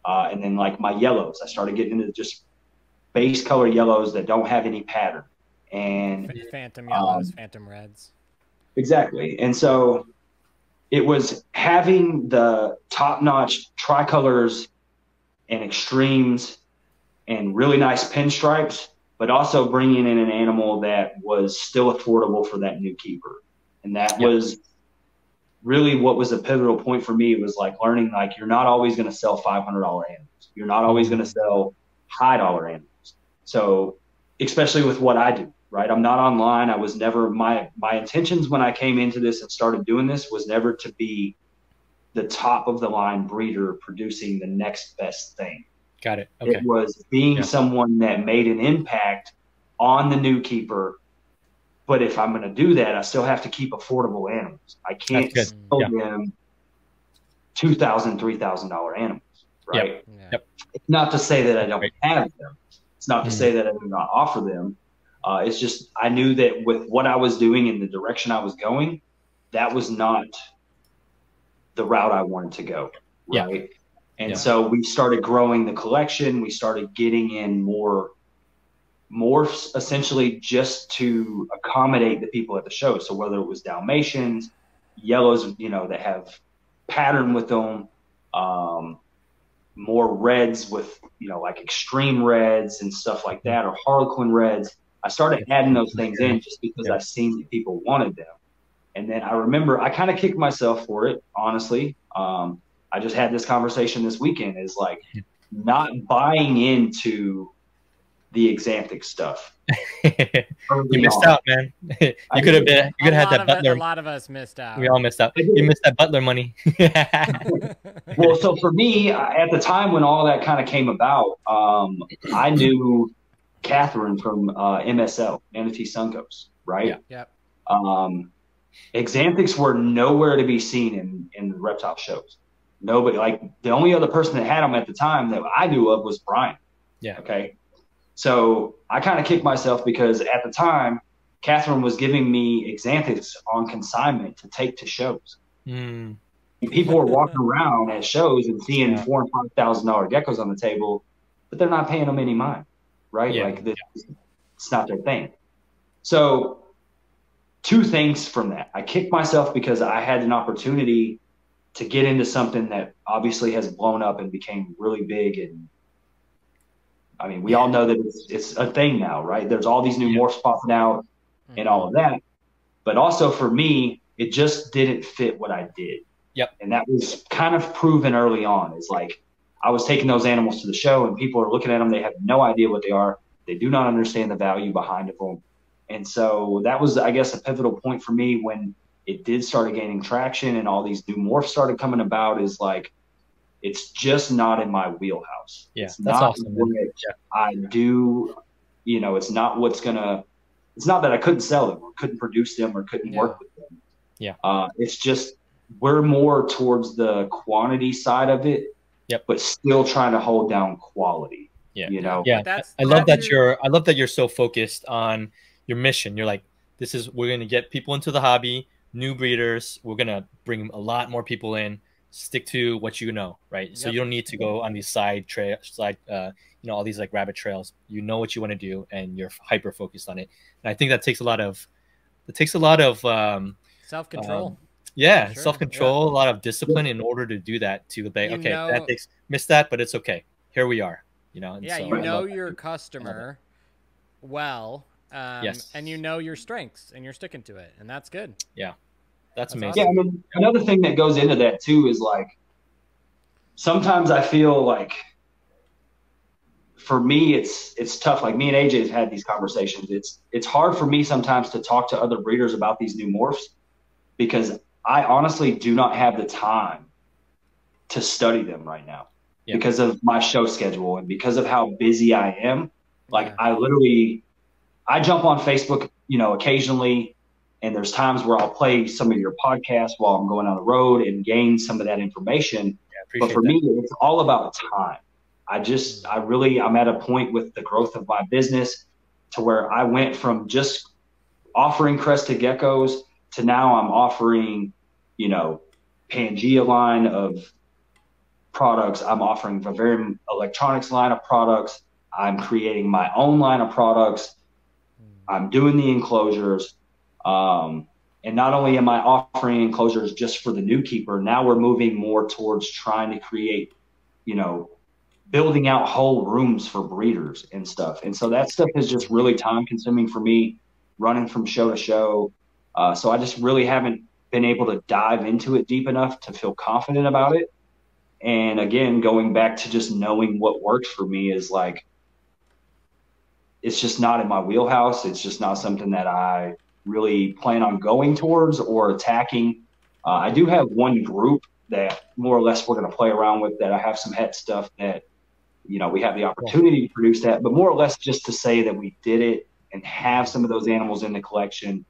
And then like my yellows, I started getting into just base color yellows that don't have any pattern. And phantom yellows, phantom reds. Exactly. And so it was having the top-notch tricolors and extremes and really nice pinstripes, but also bringing in an animal that was still affordable for that new keeper. And that was really what was a pivotal point for me. It was like learning, like, you're not always going to sell $500 animals. You're not always going to sell high dollar animals. So especially with what I do, right? I'm not online. I was never, my intentions when I came into this and started doing this was never to be the top of the line breeder producing the next best thing. Got it. Okay. It was being someone that made an impact on the new keeper. But if I'm going to do that, I still have to keep affordable animals. I can't sell them $2,000, $3,000 animals, right? Yep. It's not to say that I don't have them. It's not to say that I do not offer them. It's just I knew that with what I was doing and the direction I was going, that was not the route I wanted to go, right? And so we started growing the collection. We started getting in more morphs, essentially just to accommodate the people at the show. So whether it was Dalmatians, yellows, that have pattern with them, more reds with, like extreme reds and stuff like that, or Harlequin reds. I started adding those things in just because I seen that people wanted them. And then I remember I kind of kicked myself for it, honestly. I just had this conversation this weekend, is like not buying into the Exanthic stuff. You missed out, man. You could have had that Butler. A lot of us missed out. We all missed out. You missed that Butler money. Well, so for me, at the time when all that kind of came about, I knew Catherine from MSL, Manatee Sunkos, right? Yep. Exanthics were nowhere to be seen in the reptile shows. Nobody, like the only other person that had them at the time that I knew of was Brian. Yeah. Okay. So I kind of kicked myself because at the time, Catherine was giving me Exanthics on consignment to take to shows. And people were walking around at shows and seeing $4,000 and $5,000 geckos on the table, but they're not paying them any mind, right? Like it's not their thing. So two things from that. I kicked myself because I had an opportunity to get into something that obviously has blown up and became really big. And I mean, we all know that it's a thing now, right? There's all these new morphs popping out and all of that. But also for me, it just didn't fit what I did. Yep. And that was kind of proven early on. Is like I was taking those animals to the show and people are looking at them. They have no idea what they are. They do not understand the value behind them. And so that was, I guess, a pivotal point for me when it did start gaining traction and all these new morphs started coming about, is like, it's just not in my wheelhouse. Yeah, it's that's not awesome. what I do. It's not what's gonna. It's not that I couldn't sell them or couldn't produce them or couldn't work with them. Yeah. It's just we're more towards the quantity side of it. Yep. But still trying to hold down quality. Yeah. Yeah. I love that you're so focused on your mission. You're like, we're going to get people into the hobby. new breeders, we're gonna bring a lot more people in. Stick to what you know, right? So you don't need to go on these side all these like rabbit trails. You know what you want to do, and you're hyper focused on it. And I think that takes a lot of self-control. Sure. Self-control, a lot of discipline in order to do that. To be missed that, but it's okay. Here we are. And yeah, so you know your customer well, yes, and you know your strengths, and you're sticking to it, and that's good. Yeah, that's amazing. Awesome. Yeah, I mean, another thing that goes into that too is like sometimes I feel like for me it's tough. Like me and AJ have had these conversations. It's hard for me sometimes to talk to other breeders about these new morphs because I honestly do not have the time to study them right now because of my show schedule and because of how busy I am. Like I jump on Facebook, occasionally, and there's times where I'll play some of your podcasts while I'm going on the road and gain some of that information. But for me, it's all about time. I'm at a point with the growth of my business to where I went from just offering crested geckos to now I'm offering, Pangea line of products. I'm offering a very electronics line of products. I'm creating my own line of products. I'm doing the enclosures. And not only am I offering enclosures just for the new keeper, now we're moving more towards trying to create, building out whole rooms for breeders and stuff. And so that stuff is just really time consuming for me, running from show to show. So I just really haven't been able to dive into it deep enough to feel confident about it. And again, going back to just knowing what works for me is like, it's just not in my wheelhouse. It's just not something that I really plan on going towards or attacking. I do have one group that more or less we're going to play around with, that I have some het stuff that, we have the opportunity to produce that, but more or less just to say that we did it and have some of those animals in the collection.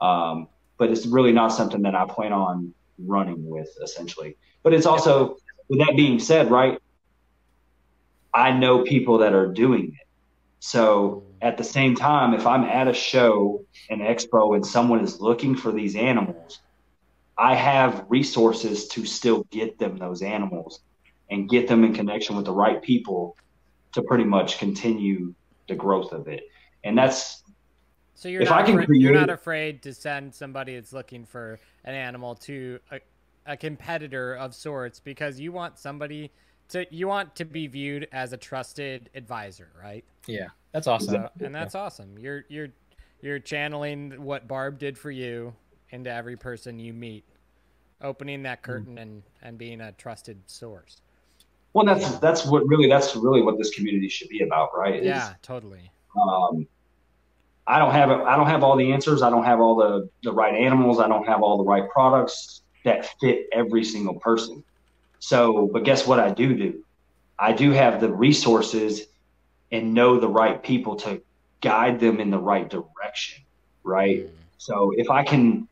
But it's really not something that I plan on running with, essentially. But it's also, with that being said, right, I know people that are doing it. So at the same time, if I'm at a show, an expo, and someone is looking for these animals, I have resources to still get them those animals and get them in connection with the right people to pretty much continue the growth of it. And that's, so you're not afraid to send somebody that's looking for an animal to a competitor of sorts, because you want to be viewed as a trusted advisor, right? Yeah, that's awesome. And that's awesome. You're channeling what Barb did for you into every person you meet, opening that curtain and being a trusted source. Well, that's really what this community should be about, right? Yeah, totally. I don't have all the answers. I don't have all the right animals. I don't have all the right products that fit every single person. So, but guess what I do? I do have the resources and know the right people to guide them in the right direction, right? So if I can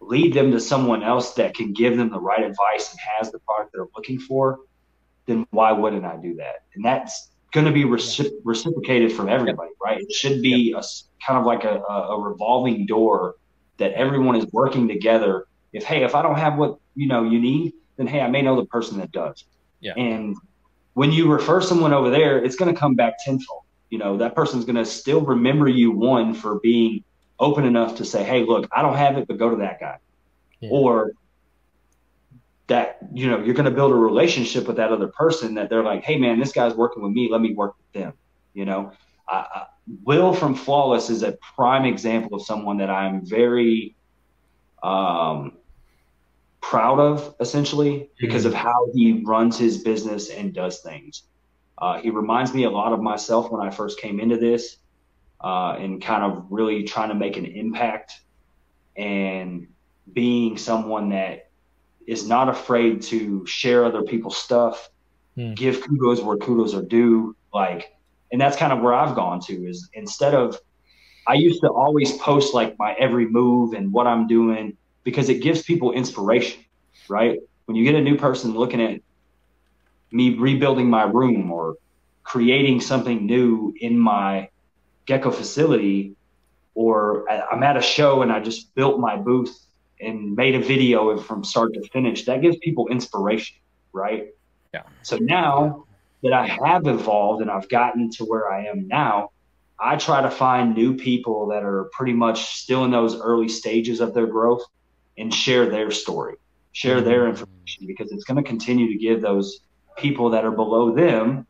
lead them to someone else that can give them the right advice and has the product they're looking for, then why wouldn't I do that? And that's going to be reciprocated from everybody, right? It should be a kind of like a revolving door that everyone is working together. If I don't have what you need, then hey, I may know the person that does. Yeah. And when you refer someone over there, it's going to come back tenfold. That person's going to still remember you, one, for being open enough to say, hey, look, I don't have it, but go to that guy. Yeah. Or that, you're going to build a relationship with that other person that they're like, hey man, this guy's working with me. Let me work with them. Will from Flawless is a prime example of someone that I'm very, proud of, essentially, because of how he runs his business and does things. He reminds me a lot of myself when I first came into this, and kind of really trying to make an impact and being someone that is not afraid to share other people's stuff, give kudos where kudos are due. And that's kind of where I've gone to, is instead of, I used to always post like my every move and what I'm doing, because it gives people inspiration, right? When you get a new person looking at me rebuilding my room or creating something new in my gecko facility, or I'm at a show and I just built my booth and made a video from start to finish, that gives people inspiration, right? Yeah. So now that I have evolved and I've gotten to where I am now, I try to find new people that are pretty much still in those early stages of their growth and share their story, share their information, because it's going to continue to give those people that are below them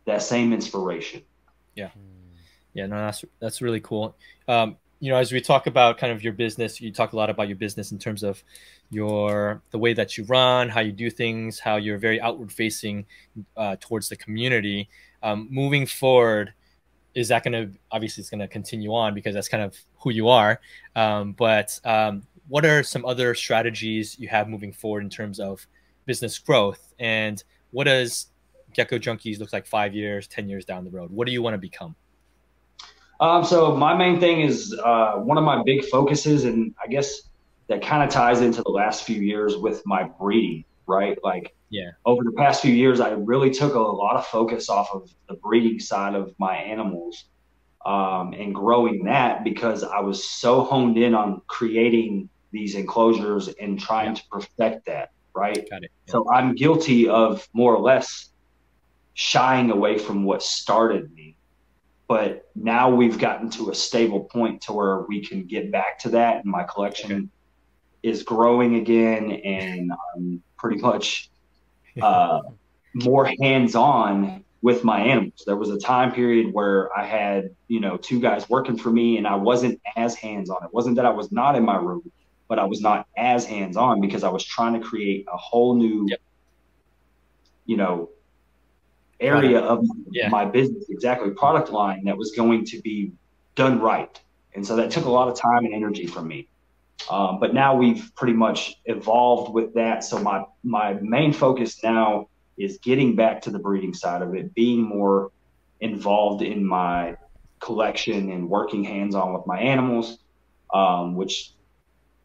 that same inspiration. Yeah. Yeah, no, that's really cool. You know, as we talk about kind of your business, you talk a lot about your business in terms of the way that you run, how you do things, how you're very outward facing towards the community. Moving forward, is that going to, obviously it's going to continue on because that's kind of who you are. But what are some other strategies you have moving forward in terms of business growth? And what does Gecko Junkies look like 5 years, 10 years down the road? What do you want to become? So my main thing is one of my big focuses, and I guess that kind of ties into the last few years with my breeding, right? Like, yeah, over the past few years, I really took a lot of focus off of the breeding side of my animals and growing that, because I was so honed in on creating these enclosures and trying to perfect that, right? Got it. Yeah. So I'm guilty of more or less shying away from what started me. But now we've gotten to a stable point to where we can get back to that, and my collection is growing again, and I'm pretty much more hands-on with my animals. There was a time period where I had, 2 guys working for me, and I wasn't as hands-on. It wasn't that I was not in my room, but I was not as hands-on because I was trying to create a whole new, area of my business, product line that was going to be done right. And so that took a lot of time and energy from me. But now we've pretty much evolved with that. So my main focus now is getting back to the breeding side of it, being more involved in my collection and working hands-on with my animals, which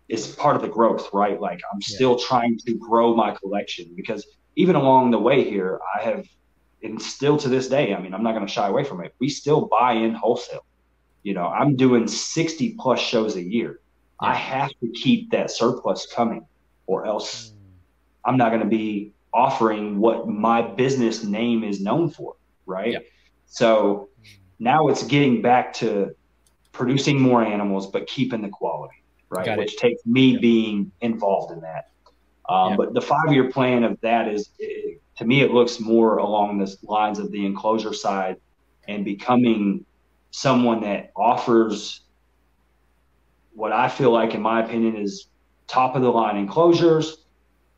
is part of the growth, right? Like, I'm still trying to grow my collection, because even along the way here, I have, and still to this day, I mean, I'm not going to shy away from it, we still buy in wholesale. I'm doing 60 plus shows a year. I have to keep that surplus coming, or else I'm not going to be offering what my business name is known for, right? So now it's getting back to producing more animals, but keeping the quality, right? Which takes me being involved in that. But the 5-year plan of that is, to me, it looks more along the lines of the enclosure side and becoming someone that offers what I feel like, in my opinion, is top of the line enclosures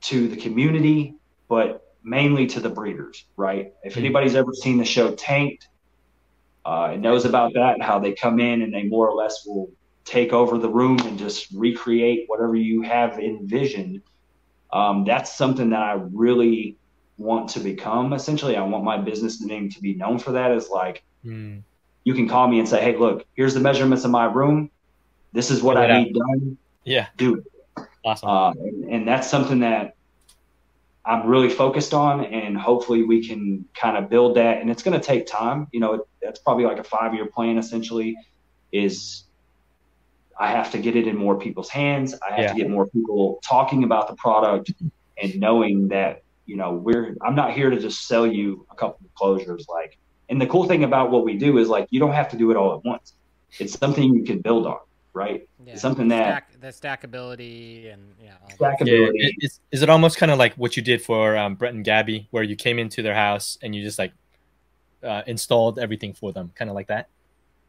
to the community, but mainly to the breeders, right? If anybody's ever seen the show Tanked, it knows about that, and how they come in and they more or less will take over the room and just recreate whatever you have envisioned. That's something that I really want to become. Essentially, I want my business name to be known for that. Is like, you can call me and say, hey, look, here's the measurements of my room. This is what I need done. Yeah. Do it. Awesome. And that's something that I'm really focused on, and hopefully we can kind of build that. And it's going to take time. That's probably like a 5-year plan, essentially, is I have to get it in more people's hands. I have to get more people talking about the product and knowing that, I'm not here to just sell you a couple of closures. Like, and the cool thing about what we do is, like, you don't have to do it all at once. It's something you can build on, right? It's something that the stackability and stackability. Is it almost kind of like what you did for Brett and Gabby, where you came into their house and you just like installed everything for them, kind of like that?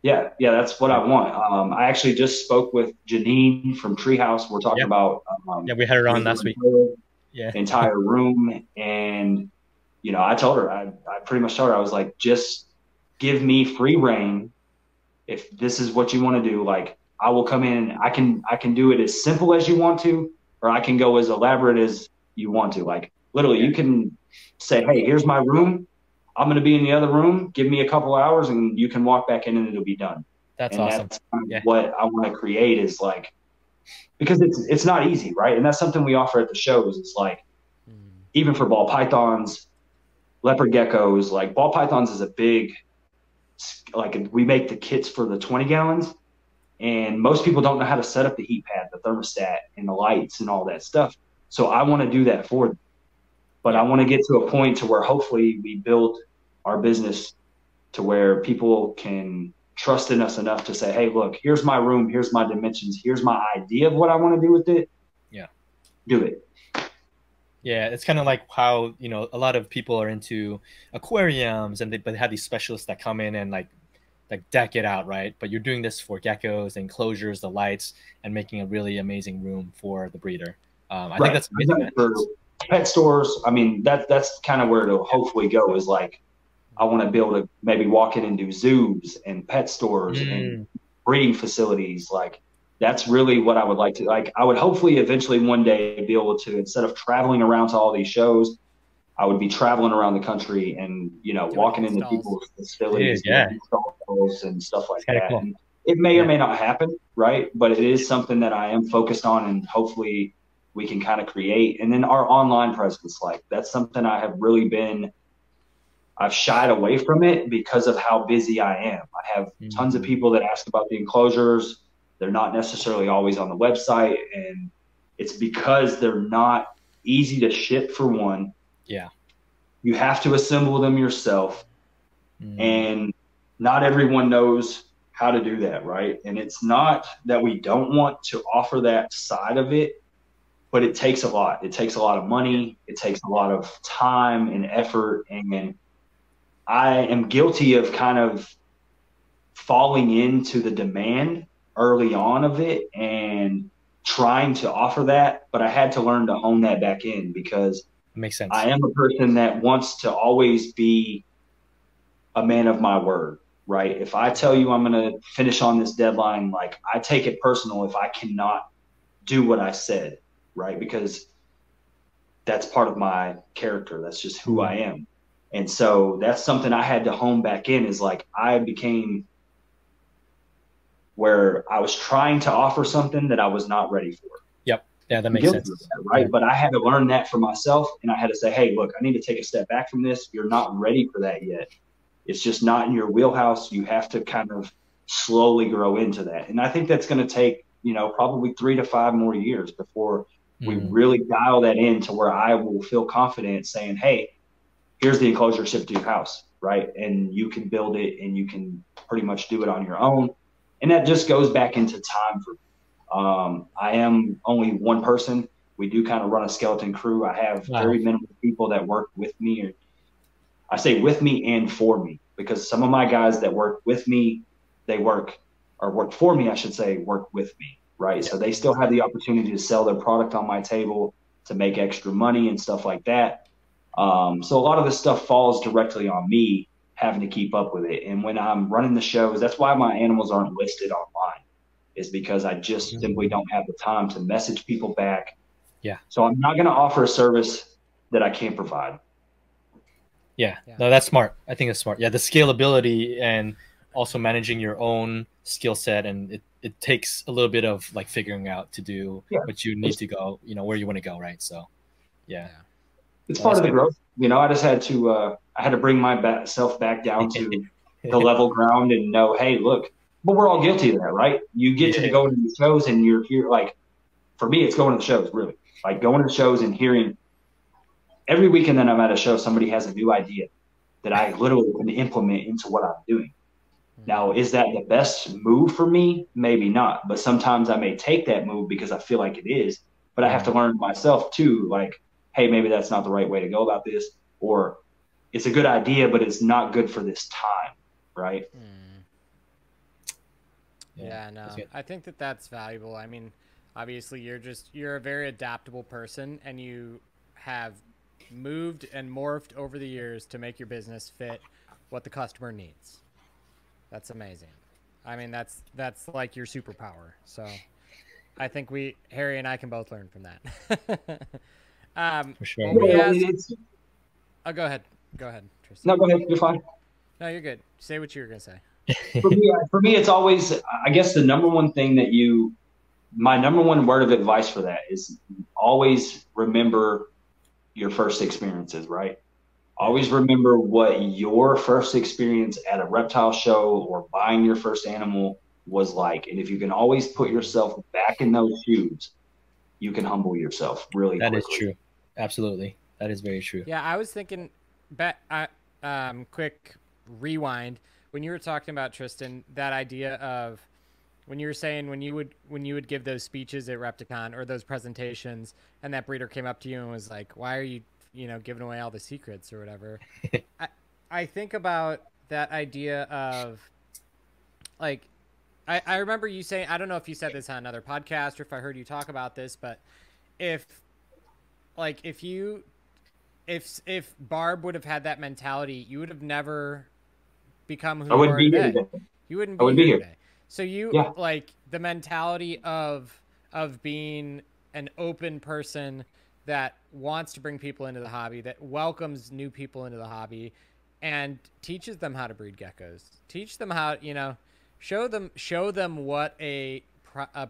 Yeah, that's what I want. I actually just spoke with Janine from Treehouse. We're talking about we had her on last week. Entire room, and I told her, I pretty much told her, I was like, just give me free reign. If this is what you want to do, like, I will come in. I can do it as simple as you want to, or I can go as elaborate as you want to. Like, literally, you can say, hey, here's my room. I'm going to be in the other room. Give me a couple hours and you can walk back in and it'll be done. That's awesome. That's what I want to create, is like, because it's not easy, right? And that's something we offer at the shows. It's like, even for ball pythons, leopard geckos, like, ball pythons is a big, like, we make the kits for the 20 gallons. And most people don't know how to set up the heat pad, the thermostat, and the lights and all that stuff. So I want to do that for them. But I want to get to a point to where hopefully we build our business to where people can trust in us enough to say, hey, look, here's my room, here's my dimensions, here's my idea of what I want to do with it. Yeah. Do it. Yeah, it's kind of like how, you know, a lot of people are into aquariums but they have these specialists that come in and like deck it out, right? But you're doing this for geckos, the enclosures, the lights, and making a really amazing room for the breeder. I think that's amazing. For pet stores, I mean, that's kind of where it'll hopefully go, is like, I want to be able to maybe walk in and do zoos and pet stores and breeding facilities. Like, that's really what I would like to, like, I would hopefully eventually one day be able to, instead of traveling around to all these shows, I would be traveling around the country and, you know, walking into people's facilities and installs and stuff like that. Cool. And it may or may not happen, right? But it is something that I am focused on, and hopefully we can kind of create. And then our online presence, like, that's something I have really been, I've shied away from it because of how busy I am. I have tons of people that ask about the enclosures. They're not necessarily always on the website, and it's because they're not easy to ship, for one. Yeah. You have to assemble them yourself, and not everyone knows how to do that, right? And it's not that we don't want to offer that side of it, but it takes a lot. It takes a lot of money. It takes a lot of time and effort, and I am guilty of kind of falling into the demand early on of it and trying to offer that, but I had to learn to hone that back in, because it makes sense. I am a person that wants to always be a man of my word, right? If I tell you I'm going to finish on this deadline, like, I take it personal if I cannot do what I said, right? Because that's part of my character. That's just who I am. And so that's something I had to hone back in, is like, I became where I was trying to offer something that I was not ready for. Yep. Yeah, that makes sense. That, right. Yeah. But I had to learn that for myself, and I had to say, hey, look, I need to take a step back from this. You're not ready for that yet. It's just not in your wheelhouse. You have to kind of slowly grow into that. And I think that's going to take, you know, probably 3 to 5 more years before we really dial that in to where I will feel confident saying, hey, here's the enclosure shipped to your house, right? And you can build it, and you can pretty much do it on your own. And that just goes back into time for me. I am only one person. We do kind of run a skeleton crew. I have very minimal people that work with me, or I say with me and for me, because some of my guys that work with me, they work for me, I should say, work with me, right? So they still have the opportunity to sell their product on my table, to make extra money and stuff like that. So a lot of this stuff falls directly on me, having to keep up with it. And when I'm running the shows, that's why my animals aren't listed online, is because I just simply don't have the time to message people back. Yeah. So I'm not going to offer a service that I can't provide. Yeah. No, that's smart. I think that's smart. Yeah. The scalability and also managing your own skill set. And it takes a little bit of like figuring out to do what you need to go, you know, where you want to go. Right. So yeah. It's part of the growth. You know, I just had to, I had to bring myself back down to the level ground and know, hey, look, but we're all guilty of that, right? You get to go into the shows, and you're here. Like, for me, it's going to the shows, really. Like, going to the shows and hearing every weekend that I'm at a show, somebody has a new idea that I literally can implement into what I'm doing. Now, is that the best move for me? Maybe not. But sometimes I may take that move because I feel like it is. But I have to learn myself too, like, hey, maybe that's not the right way to go about this, or it's a good idea, but it's not good for this time, right? Yeah, no, I think that's valuable. I mean, obviously you're a very adaptable person, and you have moved and morphed over the years to make your business fit what the customer needs. That's amazing. I mean, that's like your superpower. So I think Harry and I can both learn from that. For sure. Go ahead, Tristan. No, go ahead. You're fine. No, you're good. Say what you were gonna say. For me, it's always, I guess, the number one thing my number one word of advice for that is always remember your first experiences, right? Always remember what your first experience at a reptile show or buying your first animal, was like. And if you can always put yourself back in those shoes, you can humble yourself really quickly. That is true. Absolutely. That is very true. Yeah, I was thinking, quick rewind. When you were talking about, Tristan, that idea of when you were saying when you would give those speeches at Repticon or those presentations, and that breeder came up to you and was like, why are you, giving away all the secrets or whatever? I think about that idea of, like, I remember you saying, I don't know if you said this on another podcast or if I heard you talk about this, but if Barb would have had that mentality, you would have never become who you are today. You wouldn't be here today. So like the mentality of being an open person that wants to bring people into the hobby, that welcomes new people into the hobby, and teaches them how to breed geckos. Teach them how, show them what a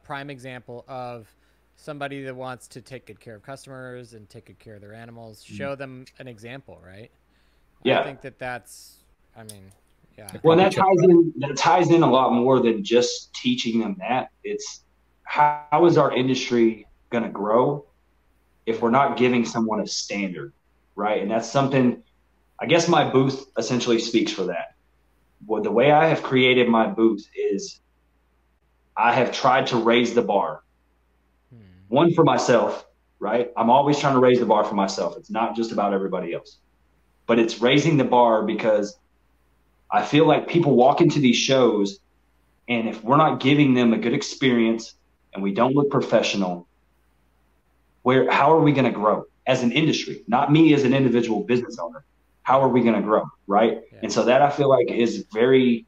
prime example of somebody that wants to take good care of customers and take good care of their animals. Show them an example, right? Yeah. I think that's, yeah. Well, that ties in a lot more than just teaching them that. It's how is our industry going to grow if we're not giving someone a standard, right? And that's something, I guess my booth essentially speaks for that. Well, the way I have created my booth is I have tried to raise the bar. One, for myself, right? I'm always trying to raise the bar for myself. It's not just about everybody else, but it's raising the bar because I feel like people walk into these shows, and if we're not giving them a good experience and we don't look professional, how are we going to grow as an industry? Not me as an individual business owner. How are we going to grow, right? Yeah. And so that I feel like is very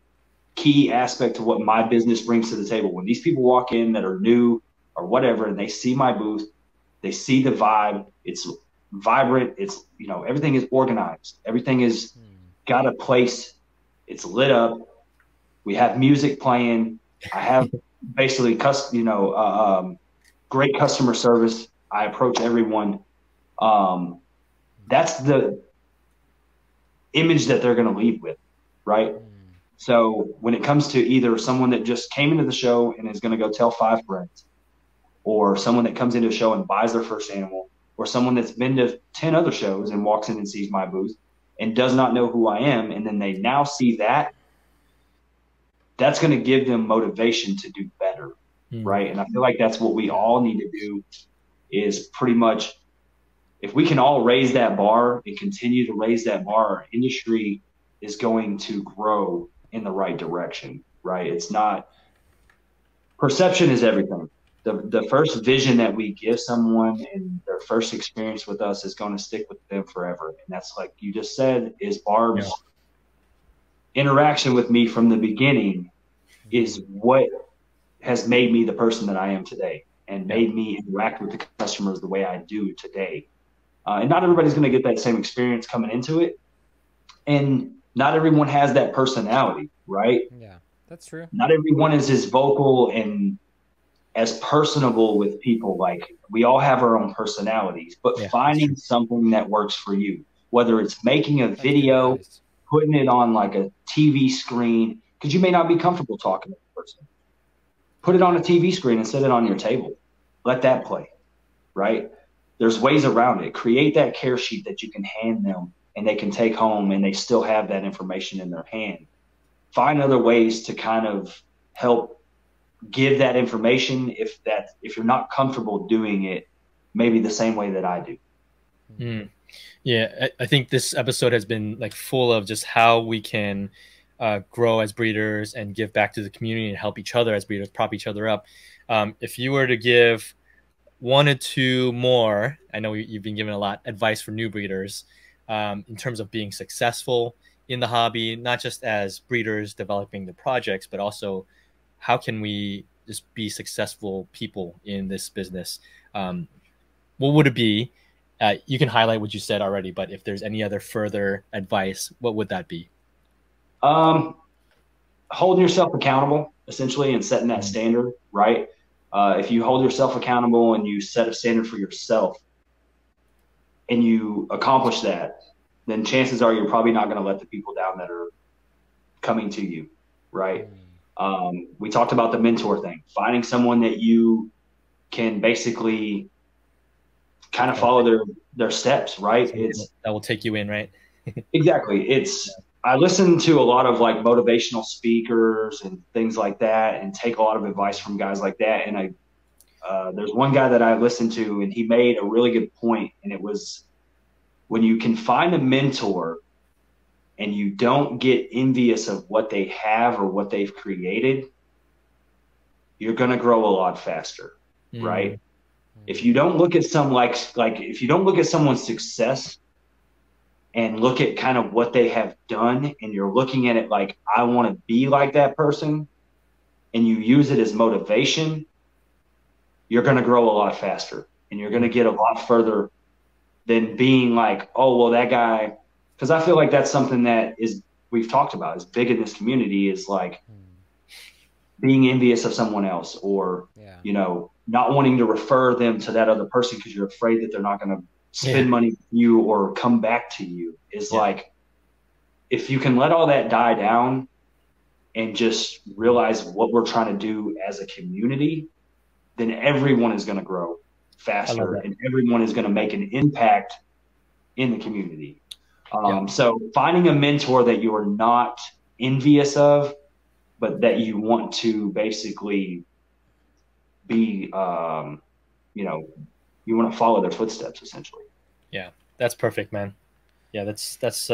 key aspect to what my business brings to the table. When these people walk in that are new or whatever, and they see my booth, they see the vibe, it's vibrant, it's, everything is organized. Everything is got a place. It's lit up. We have music playing. I have basically, great customer service. I approach everyone. That's the image that they're going to leave with, right? So when it comes to either someone that just came into the show and is going to go tell 5 friends, or someone that comes into a show and buys their first animal, or someone that's been to 10 other shows and walks in and sees my booth and does not know who I am, and then they now see that's going to give them motivation to do better, right? And I feel like that's what we all need to do, is pretty much, if we can all raise that bar and continue to raise that bar, our industry is going to grow in the right direction, right? It's not – perception is everything. The first vision that we give someone and their first experience with us is going to stick with them forever. And that's, like you just said, is Barb's interaction with me from the beginning is what has made me the person that I am today and made me interact with the customers the way I do today. And not everybody's going to get that same experience coming into it. And not everyone has that personality, right? Yeah, that's true. Not everyone is as vocal and as personable with people. Like, we all have our own personalities, but finding something that works for you, whether it's making a video, putting it on like a TV screen, because you may not be comfortable talking to the person. Put it on a TV screen and set it on your table. Let that play, right? There's ways around it. Create that care sheet that you can hand them and they can take home, and they still have that information in their hand. Find other ways to kind of help give that information if you're not comfortable doing it maybe the same way that I do. Yeah, I think this episode has been like full of just how we can grow as breeders and give back to the community and help each other as breeders, prop each other up. If you were to give 1 or 2 more, I know you've been given a lot advice for new breeders in terms of being successful in the hobby, not just as breeders developing the projects, but also how can we just be successful people in this business? What would it be? You can highlight what you said already, but if there's any other further advice, what would that be? Holding yourself accountable, essentially, and setting that standard, right? If you hold yourself accountable and you set a standard for yourself and you accomplish that, then chances are you're probably not going to let the people down that are coming to you, right? We talked about the mentor thing, finding someone that you can basically kind of follow their steps, right? That will take you in, right? Exactly. I listen to a lot of like motivational speakers and things like that, and take a lot of advice from guys like that. And there's one guy that I listened to, and he made a really good point, and it was, when you can find a mentor and you don't get envious of what they have or what they've created, you're going to grow a lot faster, right? If you don't look at if you don't look at someone's success and look at kind of what they have done, and you're looking at it like, I want to be like that person, and you use it as motivation, you're going to grow a lot faster, and you're going to get a lot further than being like, oh, well, that guy, because I feel like that's something that we've talked about is big in this community, is like being envious of someone else, or, not wanting to refer them to that other person because you're afraid that they're not going to spend money with you or come back to you. Is like, if you can let all that die down and just realize what we're trying to do as a community, then everyone is going to grow faster and everyone is going to make an impact in the community. So finding a mentor that you are not envious of, but that you want to basically be, you want to follow their footsteps, essentially. Yeah, that's perfect, man. Yeah, that's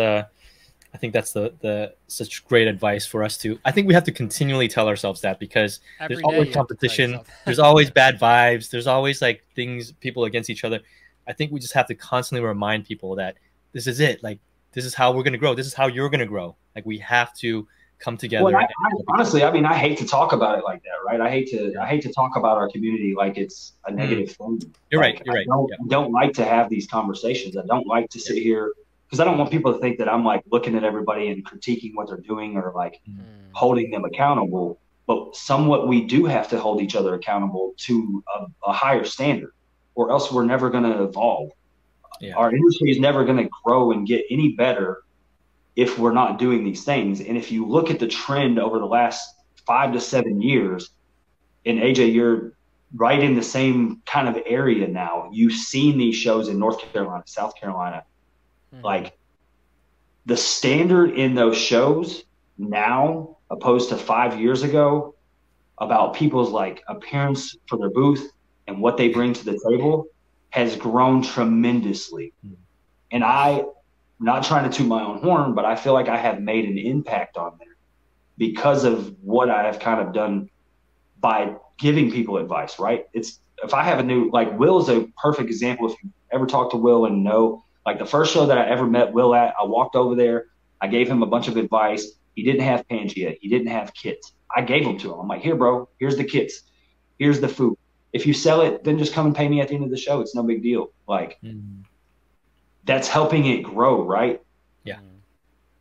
I think that's the such great advice for us to. I think we have to continually tell ourselves that, because there's always competition, there's always bad vibes, there's always like people against each other. I think we just have to constantly remind people that this is it. Like, this is how we're gonna grow. This is how you're gonna grow. Like, we have to come together. Well, honestly, I mean, I hate to talk about it like that, right? I hate to talk about our community like it's a negative thing. You're right. I don't like to have these conversations. I don't like to sit here, because I don't want people to think that I'm like looking at everybody and critiquing what they're doing, or like holding them accountable. But somewhat, we do have to hold each other accountable to a higher standard, or else we're never going to evolve. Our industry is never going to grow and get any better if we're not doing these things. And if you look at the trend over the last 5 to 7 years, and AJ, you're right in the same kind of area now. You've seen these shows in North Carolina, South Carolina. Like, the standard in those shows now, opposed to 5 years ago, about people's like appearance for their booth and what they bring to the table, has grown tremendously. And I'm not trying to toot my own horn, but I feel like I have made an impact on there because of what I have kind of done by giving people advice, right? If I have Will is a perfect example. If you ever talk to Will and know, like, the first show that I ever met Will at, I walked over there, I gave him a bunch of advice. He didn't have Pangea. He didn't have kits. I gave them to him. I'm like, here, bro, here's the kits. Here's the food. If you sell it, then just come and pay me at the end of the show. It's no big deal. Like, that's helping it grow, right? Yeah.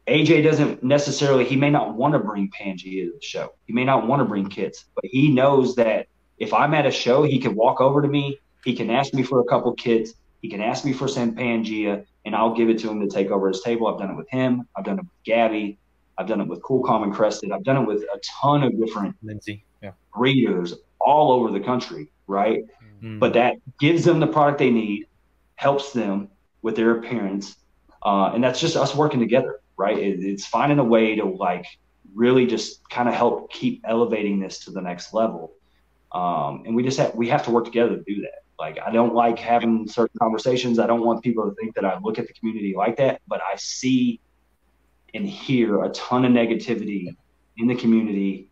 AJ doesn't necessarily, he may not want to bring Pangea to the show. He may not want to bring kits, but he knows that if I'm at a show, he can walk over to me. He can ask me for a couple kits. He can ask me for some Pangea, and I'll give it to him to take over his table. I've done it with him. I've done it with Gabby. I've done it with Cool, Calm, and Crested. I've done it with a ton of different breeders all over the country, right? But that gives them the product they need, helps them with their appearance, and that's just us working together, right? It's finding a way to like really just kind of help keep elevating this to the next level, and we have to work together to do that. Like, I don't like having certain conversations. I don't want people to think that I look at the community like that, but I see and hear a ton of negativity in the community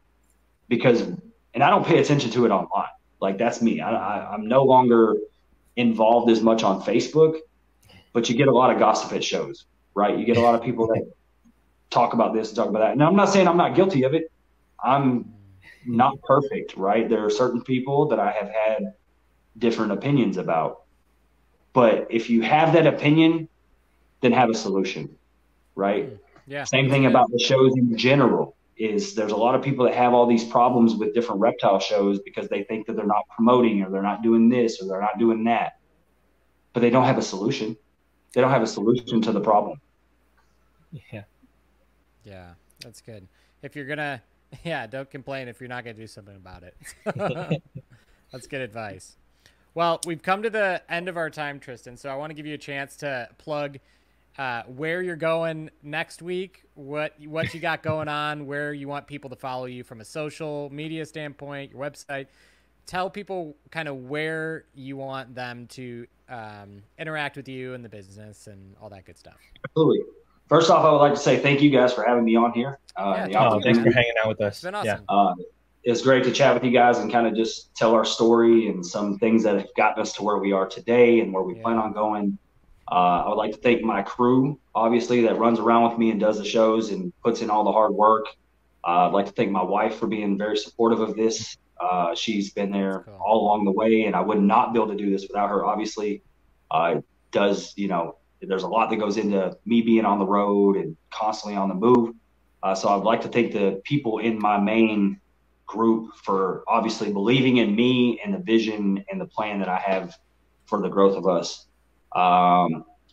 and I don't pay attention to it online. Like, that's me. I'm no longer involved as much on Facebook, but you get a lot of gossip at shows, right? You get a lot of people that talk about this and talk about that. And I'm not saying I'm not guilty of it. I'm not perfect, right? There are certain people that I have had different opinions about. But if you have that opinion, then have a solution, right? Yeah. Same thing about the shows in general. There's a lot of people that have all these problems with different reptile shows because they think that they're not promoting, or they're not doing this, or they're not doing that. But they don't have a solution. They don't have a solution to the problem. Yeah. Yeah, that's good. If you're gonna Yeah, don't complain if you're not going to do something about it. That's good advice. Well, we've come to the end of our time, Tristan, so I want to give you a chance to plug where you're going next week, what you got going on, where you want people to follow you from a social media standpoint, your website. Tell people kind of where you want them to interact with you and the business and all that good stuff. Absolutely. First off, I would like to say thank you guys for having me on here. Thanks for hanging out with us. It's been awesome. It's great to chat with you guys and kind of just tell our story and some things that have gotten us to where we are today and where we plan on going. I would like to thank my crew, obviously, that runs around with me and does the shows and puts in all the hard work. I'd like to thank my wife for being very supportive of this. She's been there all along the way, and I would not be able to do this without her. Obviously, there's a lot that goes into me being on the road and constantly on the move. So I'd like to thank the people in my main group for obviously believing in me and the vision and the plan that I have for the growth of us.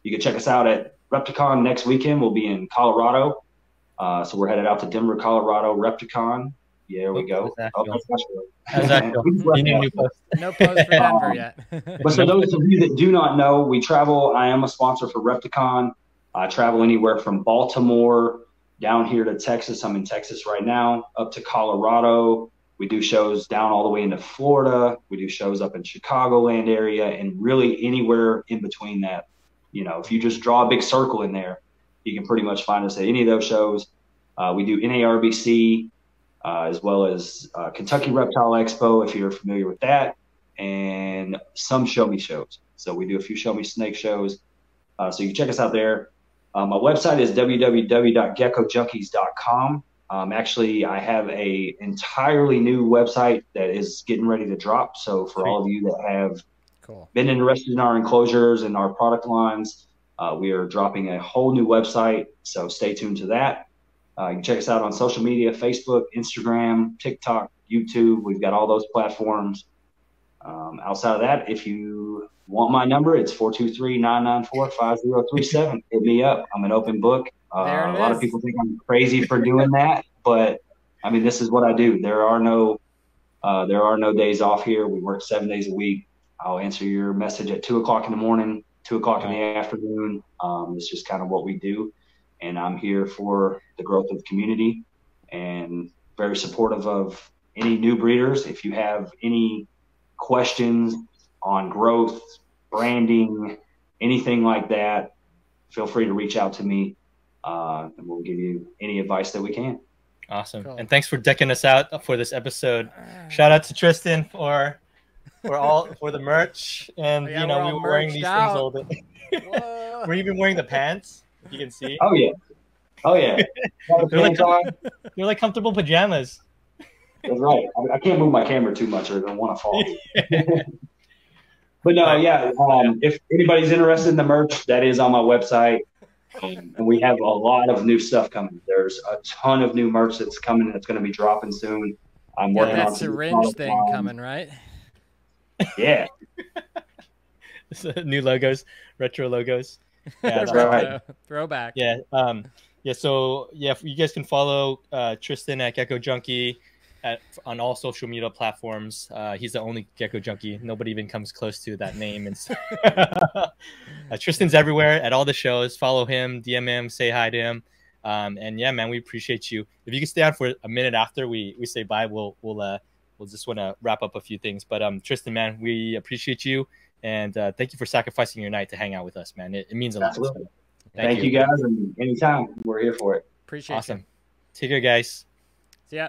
You can check us out at Repticon next weekend. We'll be in Colorado. So we're headed out to Denver, Colorado, Repticon. Yeah, there we go. No post for Denver yet. But for those of you that do not know, we travel. I am a sponsor for Repticon. I travel anywhere from Baltimore down here to Texas. I'm in Texas right now, up to Colorado. We do shows down all the way into Florida. We do shows up in Chicagoland area and really anywhere in between that. You know, if you just draw a big circle in there, you can pretty much find us at any of those shows. We do NARBC as well as Kentucky Reptile Expo, if you're familiar with that, and some show me shows. So we do a few show me snake shows. So you can check us out there. My website is www.geckojunkies.com. Actually, I have a entirely new website that is getting ready to drop. So for all of you that have been interested in our enclosures and our product lines, we are dropping a whole new website. So stay tuned to that. You can check us out on social media, Facebook, Instagram, TikTok, YouTube. We've got all those platforms. Outside of that, if you want my number, it's 423-994-5037. Hit me up. I'm an open book. A lot of people think I'm crazy for doing that, but I mean, this is what I do. There are no days off here. We work 7 days a week. I'll answer your message at 2 o'clock in the morning, 2 o'clock in the afternoon. It's just kind of what we do. And I'm here for the growth of the community and very supportive of any new breeders. If you have any questions on growth, branding, anything like that, feel free to reach out to me, and we'll give you any advice that we can. Awesome. Cool. And thanks for decking us out for this episode. Shout out to Tristan for the merch. And we were wearing these things all day. We're even wearing the pants, if you can see. Oh yeah. They're like comfortable pajamas. That's right. I can't move my camera too much or I don't want to fall. But no, if anybody's interested in the merch, that is on my website. And we have a lot of new stuff coming. There's a ton of new merch that's coming that's going to be dropping soon. I'm working on that syringe thing coming, right? Yeah. New logos, retro logos. Yeah, that's right. Throwback. Yeah. So you guys can follow Tristan at Gecko Junkie on all social media platforms. He's the only Gecko Junkie. Nobody even comes close to that name. And Tristan's everywhere at all the shows. Follow him, DM him, say hi to him. And yeah, man, we appreciate you. If you can stay on for a minute after we say bye, we'll just want to wrap up a few things. But Tristan, man, we appreciate you. And thank you for sacrificing your night to hang out with us, man. It means a lot. Absolutely. Thank you guys. And anytime, we're here for it. Appreciate it. Awesome. Take care, guys. See ya.